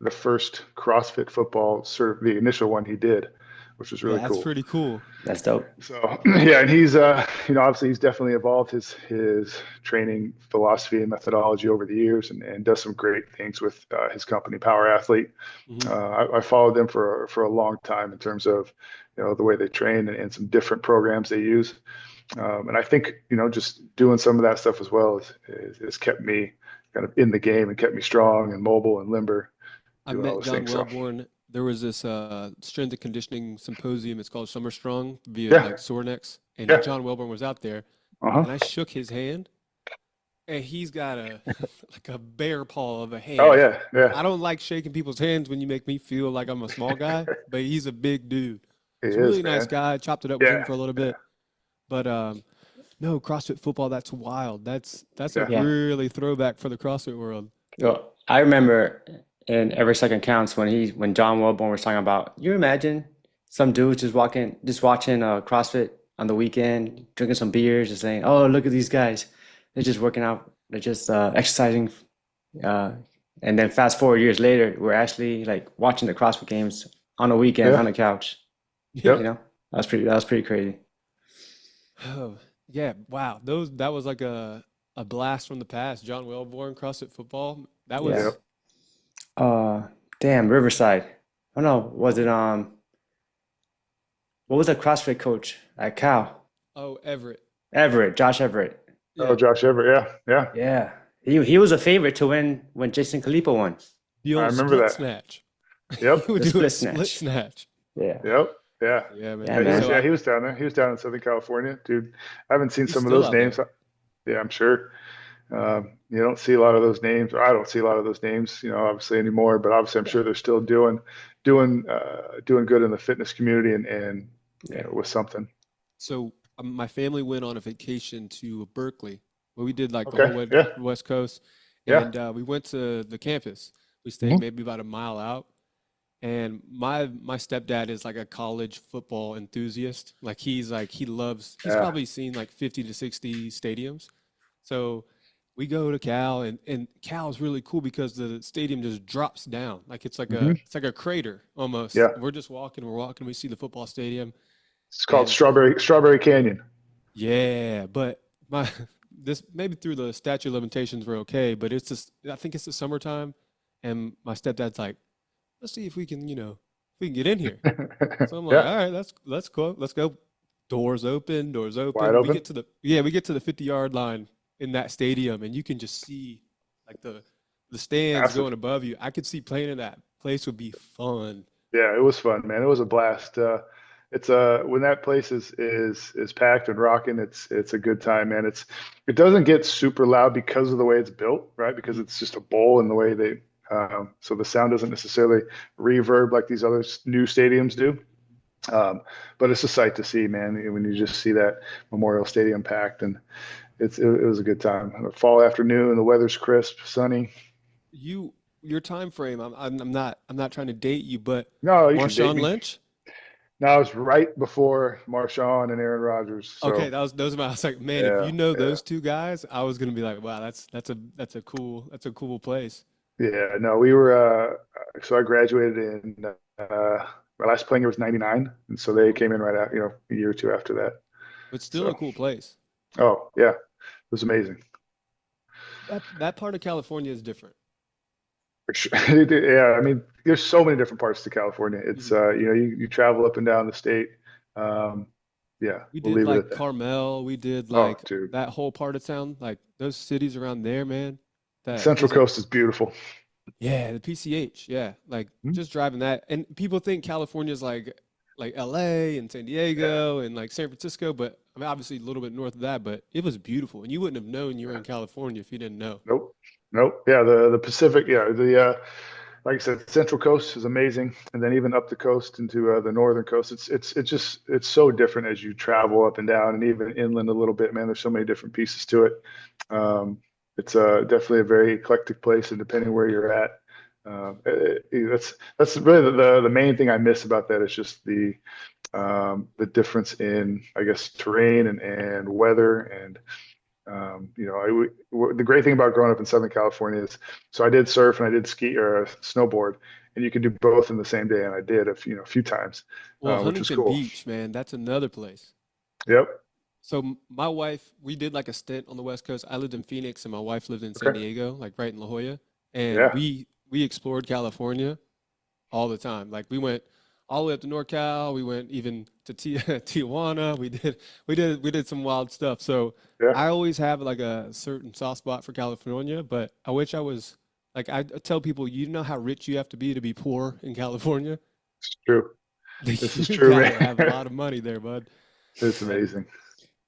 the first CrossFit football, sort of the initial one he did, which was Yeah, really that's cool. pretty cool. That's dope. So yeah, and he's obviously he's definitely evolved his training philosophy and methodology over the years, and does some great things with his company Power Athlete. Hmm. I followed them for a long time in terms of the way they train and some different programs they use. And I think just doing some of that stuff as well has kept me kind of in the game and kept me strong and mobile and limber I doing all met those John things. So Wellborn. There was this strength and conditioning symposium. It's called Summer Strong via yeah, like Sorenex, and yeah, John Wellborn was out there, uh-huh. and I shook his hand, and he's got a like a bear paw of a Oh hand. yeah, yeah. I don't like shaking people's hands when you make me feel like I'm a small guy, but he's a big dude. He He's a really is, nice man. guy. Chopped it up with him Yeah, for a little yeah, bit, but no CrossFit football. That's wild. That's a yeah. Yeah. really throwback for the CrossFit world. Well, I remember in Every Second Counts when John Welborn was talking about, you imagine some dude just watching CrossFit on the weekend, drinking some beers, just saying, "Oh, look at these guys. They're just working out. They're just exercising." Uh, and then fast forward years later, we're actually like watching the CrossFit games on a weekend on Yeah. the couch. Yeah. You Yep. know, that was pretty crazy. Oh, yeah. Wow. That was like a blast from the past. John Welborn, CrossFit football. That Yeah. was, Yep. Uh, damn, Riverside. Oh no, was it what was the CrossFit coach at Cal? oh, Everett. Everett, Josh Everett. Oh, Yeah. Josh Everett. Yeah. Yeah. Yeah. He was a favorite to win when Jason Kalipa won. The I old remember split that. snatch. He Yep. would The do a split split snatch. snatch. Yeah. Yep. Yeah. Yeah, man. Yeah, Yeah. He was. man. So Yeah. I, He was down there. He was down in Southern California, dude. I haven't seen he's some of still those out names. there. Yeah, I'm sure. You don't see a lot of those names, or I don't see a lot of those names, obviously anymore. But obviously, I'm Yeah. sure they're still doing good in the fitness community and Yeah. with something. So my family went on a vacation to Berkeley, where we did like the Okay. whole Yeah. West Coast, Yeah. and we went to the campus. We stayed Mhm. maybe about a mile out, and my stepdad is like a college football enthusiast. Like he's Yeah. probably seen like 50 to 60 stadiums. So we go to Cal, and Cal is really cool because the stadium just drops down. Like Hmm. it's like a crater almost. Yeah. We're just walking, we're walking, we see the football stadium, It's called and Strawberry Canyon. yeah, but my this maybe through the statute of limitations we're okay, but it's just I think it's the summertime, and my stepdad's like, let's see if we can, if we can get in here. So I'm like, Yeah. all right, let's go, let's go. Doors open, doors Wide open. We open. get to the 50-yard line in that stadium, and you can just see like the stands Massive. going above you. I could see playing in that place would be fun. Yeah, it was fun, man. It was a blast. It's when that place is packed and rocking, it's a good time, man. It doesn't get super loud because of the way it's built, right? Because Mhm. it's just a bowl and the way they so the sound doesn't necessarily reverb like these other new stadiums do. Um, but it's a sight to see, man, when you just see that Memorial Stadium packed, and it was a good time. A fall afternoon, the weather's crisp, sunny. You your time frame. I'm not trying to date you, but No, you can date Marshawn me. Lynch. No, it's right before Marshawn and Aaron Rodgers. Okay, So those are my. I was like, man, if yeah, you know yeah, those two guys, I was gonna be like, wow, that's a cool place. yeah. No, we were. So I graduated in my last playing year was '99, and so they Okay, came in right out, a year or two after that. but still a So cool place. oh yeah, it was amazing. That part of California is different. For sure. Yeah, I mean, there's so many different parts to California. It's Mhm. you travel up and down the state. Um, yeah, We we'll did leave it at like that. Carmel. We did Oh, like dude, that whole part of town, like those cities around there, man. the That Central was it. Coast is beautiful. Yeah, the PCH. Yeah, like Hmm? just driving that, and people think California is like LA and San Yeah, Diego and like San Francisco, but I mean obviously a little bit north of that, but it was beautiful, and you wouldn't have known you were in yeah. California if you didn't know. Nope. Nope. Yeah, the Pacific, yeah, the like I said, Central Coast is amazing, and then even up the coast into the northern coast, it's so different as you travel up and down, and even inland a little bit. Man, there's so many different pieces to it. Um, it's definitely a very eclectic place, and depending where you're at, that's really the main thing I miss about that is just the difference in, I guess, terrain and weather and the great thing about growing up in Southern California is, so I did surf and I did ski or snowboard, and you could do both in the same day, and I did a few times, Well, which was Huntington cool. Beach, man, that's another place. Yep. So my wife, we did like a stint on the West Coast. I lived in Phoenix, and my wife lived in San Okay. Diego, like right in La Jolla, and Yeah. we explored California all the time. Like we went all the way up to NorCal. We went even to Tijuana. We did some wild stuff. So Yeah. I always have like a certain soft spot for California, but I wish I was like I tell people, you know how rich you have to be poor in California. It's true. This is You true, gotta man. have a lot of money there, bud. It's But amazing.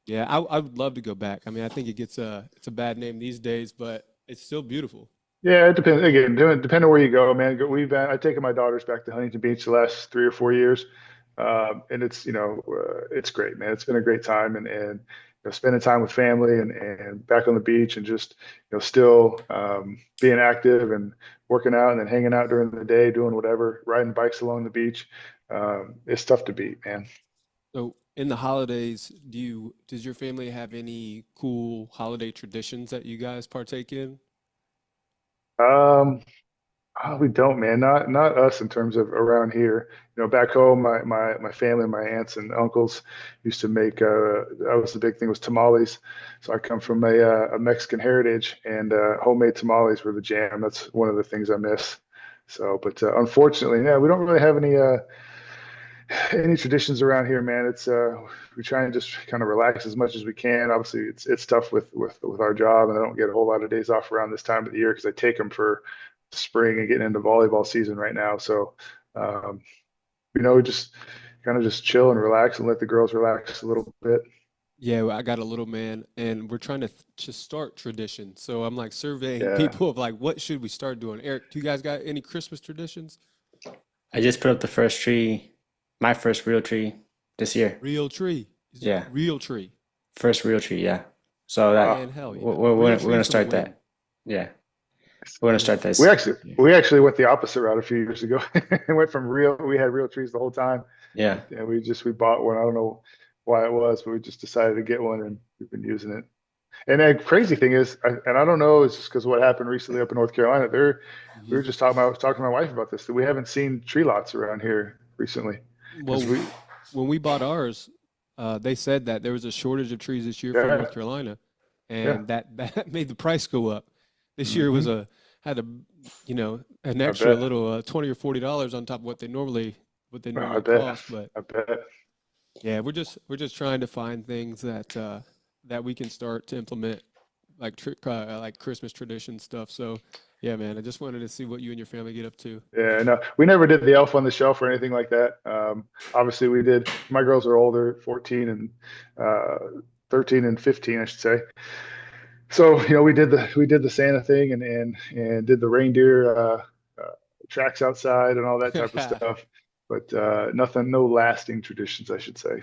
yeah, I would love to go back. I mean, I think it gets it's a bad name these days, but it's still beautiful. Yeah, it depends. Again, depending on where you go, man. I've taken my daughters back to Huntington Beach the last 3 or 4 years, and it's great, man. It's been a great time, and spending time with family and back on the beach, and just still being active and working out, and then hanging out during the day, doing whatever, riding bikes along the beach. It's tough to beat, man. So in the holidays, does your family have any cool holiday traditions that you guys partake in? Um, Oh, we don't, man. Not us in terms of around here. Back home, my family, my aunts and uncles used to make. That was the big thing was tamales. So I come from a Mexican heritage, and homemade tamales were the jam. That's one of the things I miss. So, but unfortunately, yeah, we don't really have any traditions around here, man. It's we try and just kind of relax as much as we can. Obviously, it's tough with our job, and I don't get a whole lot of days off around this time of the year because I take them for spring and getting into volleyball season right now. So, um, just kind of just chill and relax and let the girls relax a little bit. Yeah, well, I got a little man, and we're trying to start tradition. So I'm like surveying Yeah. people of like, what should we start doing? Eric, do you guys got any Christmas traditions? I just put up the first tree, my first real tree this year. Real tree. Yeah, Real tree. first real tree. Yeah. So Wow. Man, hell yeah. we're Real we're tree gonna for the start win. that. Yeah, we're gonna start We this. actually we actually went the opposite route a few years ago. It went from real. We had real trees the whole time, Yeah. and we bought one. I don't know why it was, but we just decided to get one, and we've been using it. And the crazy thing is, and I don't know, it's just because of what happened recently up in North Carolina. We Mhm. were just talking about, I was talking to my wife about this, that we haven't seen tree lots around here recently. Because Well, when we bought ours, they said that there was a shortage of trees this year from yeah, North Carolina, yeah, and that made the price go up. This year was hmm had a an I extra bet. little $20 or $40 on top of what they Oh, I normally bet. cost. But I bet. yeah, we're just trying to find things that we can start to implement like Christmas tradition stuff. So yeah, man, I just wanted to see what you and your family get up to. Yeah, no, we never did the elf on the shelf or anything like that. Obviously, we did. My girls are older, 14 and uh, 13 and 15, I should say. So, we did the Santa thing and did the reindeer tracks outside and all that type of stuff. But nothing, no lasting traditions, I should say.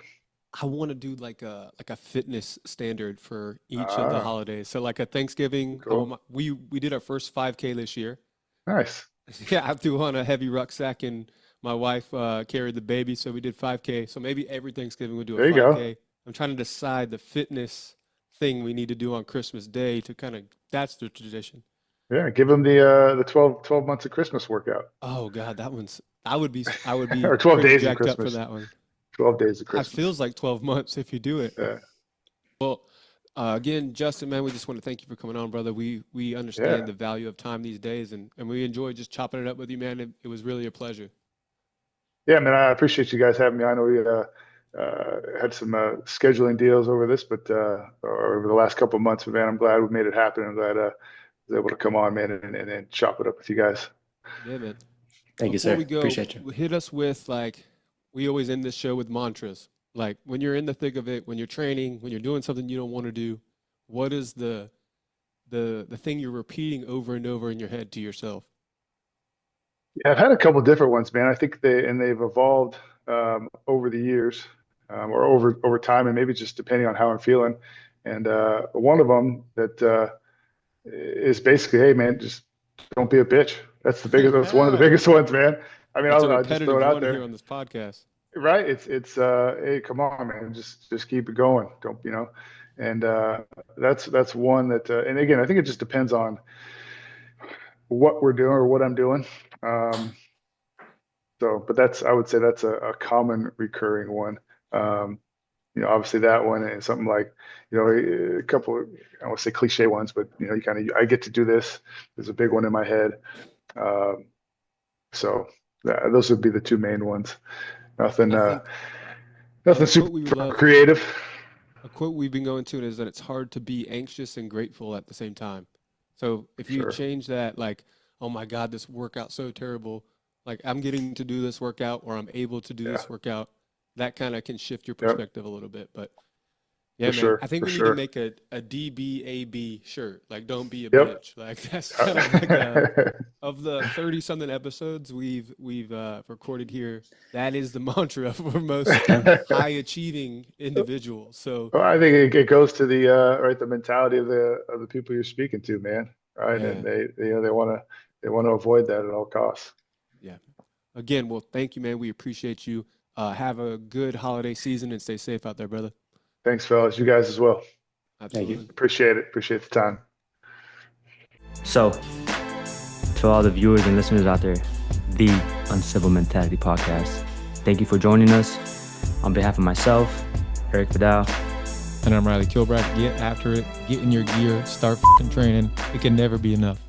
I want to do like a fitness standard for each of the Ah, holidays. So like a Thanksgiving, cool. we did our first 5K this year. Nice. Yeah, I threw on a heavy rucksack and my wife carried the baby, so we did 5K. So maybe every Thanksgiving we do a There you go. 5K. I'm trying to decide the fitness thing we need to do on Christmas Day to kind of that's the tradition. Yeah, give them the 12 months of Christmas workout Oh God, that one's I would be or 12 pretty days of jacked up for Christmas. that one. 12 days of It Christmas. feels like 12 months if you do it. Yeah. Well, again, Justin, man, we just want to thank you for coming on, brother. We understand Yeah. the value of time these days, and we enjoy just chopping it up with you, man. It was really a pleasure. Yeah, man, I appreciate you guys having me. I know we had some scheduling deals over this, but or over the last couple of months, but man, I'm glad we made it happen. I'm glad I was able to come on, man, and chop it up with you guys. Yeah, man. Thank you, Before sir. we go, Appreciate you. hit us with like we always end this show with mantras. Like when you're in the thick of it, when you're training, when you're doing something you don't want to do, what is the thing you're repeating over and over in your head to yourself? Yeah, I've had a couple different ones, man. I think they've evolved over the years, or over time, and maybe just depending on how I'm feeling. And one of them that is basically, hey, man, just don't be a bitch. That's one of the biggest ones, man. I mean, That's a I'll just throw repetitive it out one here there. on this podcast. Right. It's hey, come on, man. Just keep it going. Don't, and that's one that and again, I think it just depends on what we're doing or what I'm doing. Um, but I would say that's a common recurring one. Um, obviously that one is something like, a couple of, I won't say cliche ones, but I get to do this. There's a big one in my head. Um, so those would be the two main ones. Nothing, I think nothing a quote we would super love creative. a quote we've been going to is that it's hard to be anxious and grateful at the same time. So if you Sure. change that, like, oh my God, this workout's so terrible, like I'm getting to do this workout or I'm able to do Yeah. this workout, that kind of can shift your Yep. perspective a little bit. But For yeah, man, I sure. think For we need to sure. make a DBAB shirt. Like, don't be a Yep. bitch. Like that's kind of like a of the 30 something episodes we've recorded here, that is the mantra for most high achieving individuals. So Well, I think it goes to the right the mentality of the people you're speaking to, man. Right, and yeah, they want to avoid that at all costs. yeah. Again, well, thank you, man. We appreciate you. Have a good holiday season and stay safe out there, brother. Thanks, fellas. You guys as well. Thank you. Absolutely. Appreciate it. Appreciate the time. So to all the viewers and listeners out there, the Uncivil Mentality Podcast. Thank you for joining us. On behalf of myself, Erik Vidal. And I'm Reilly. Kilbride. Get after it. Get in your gear. Start training. It can never be enough.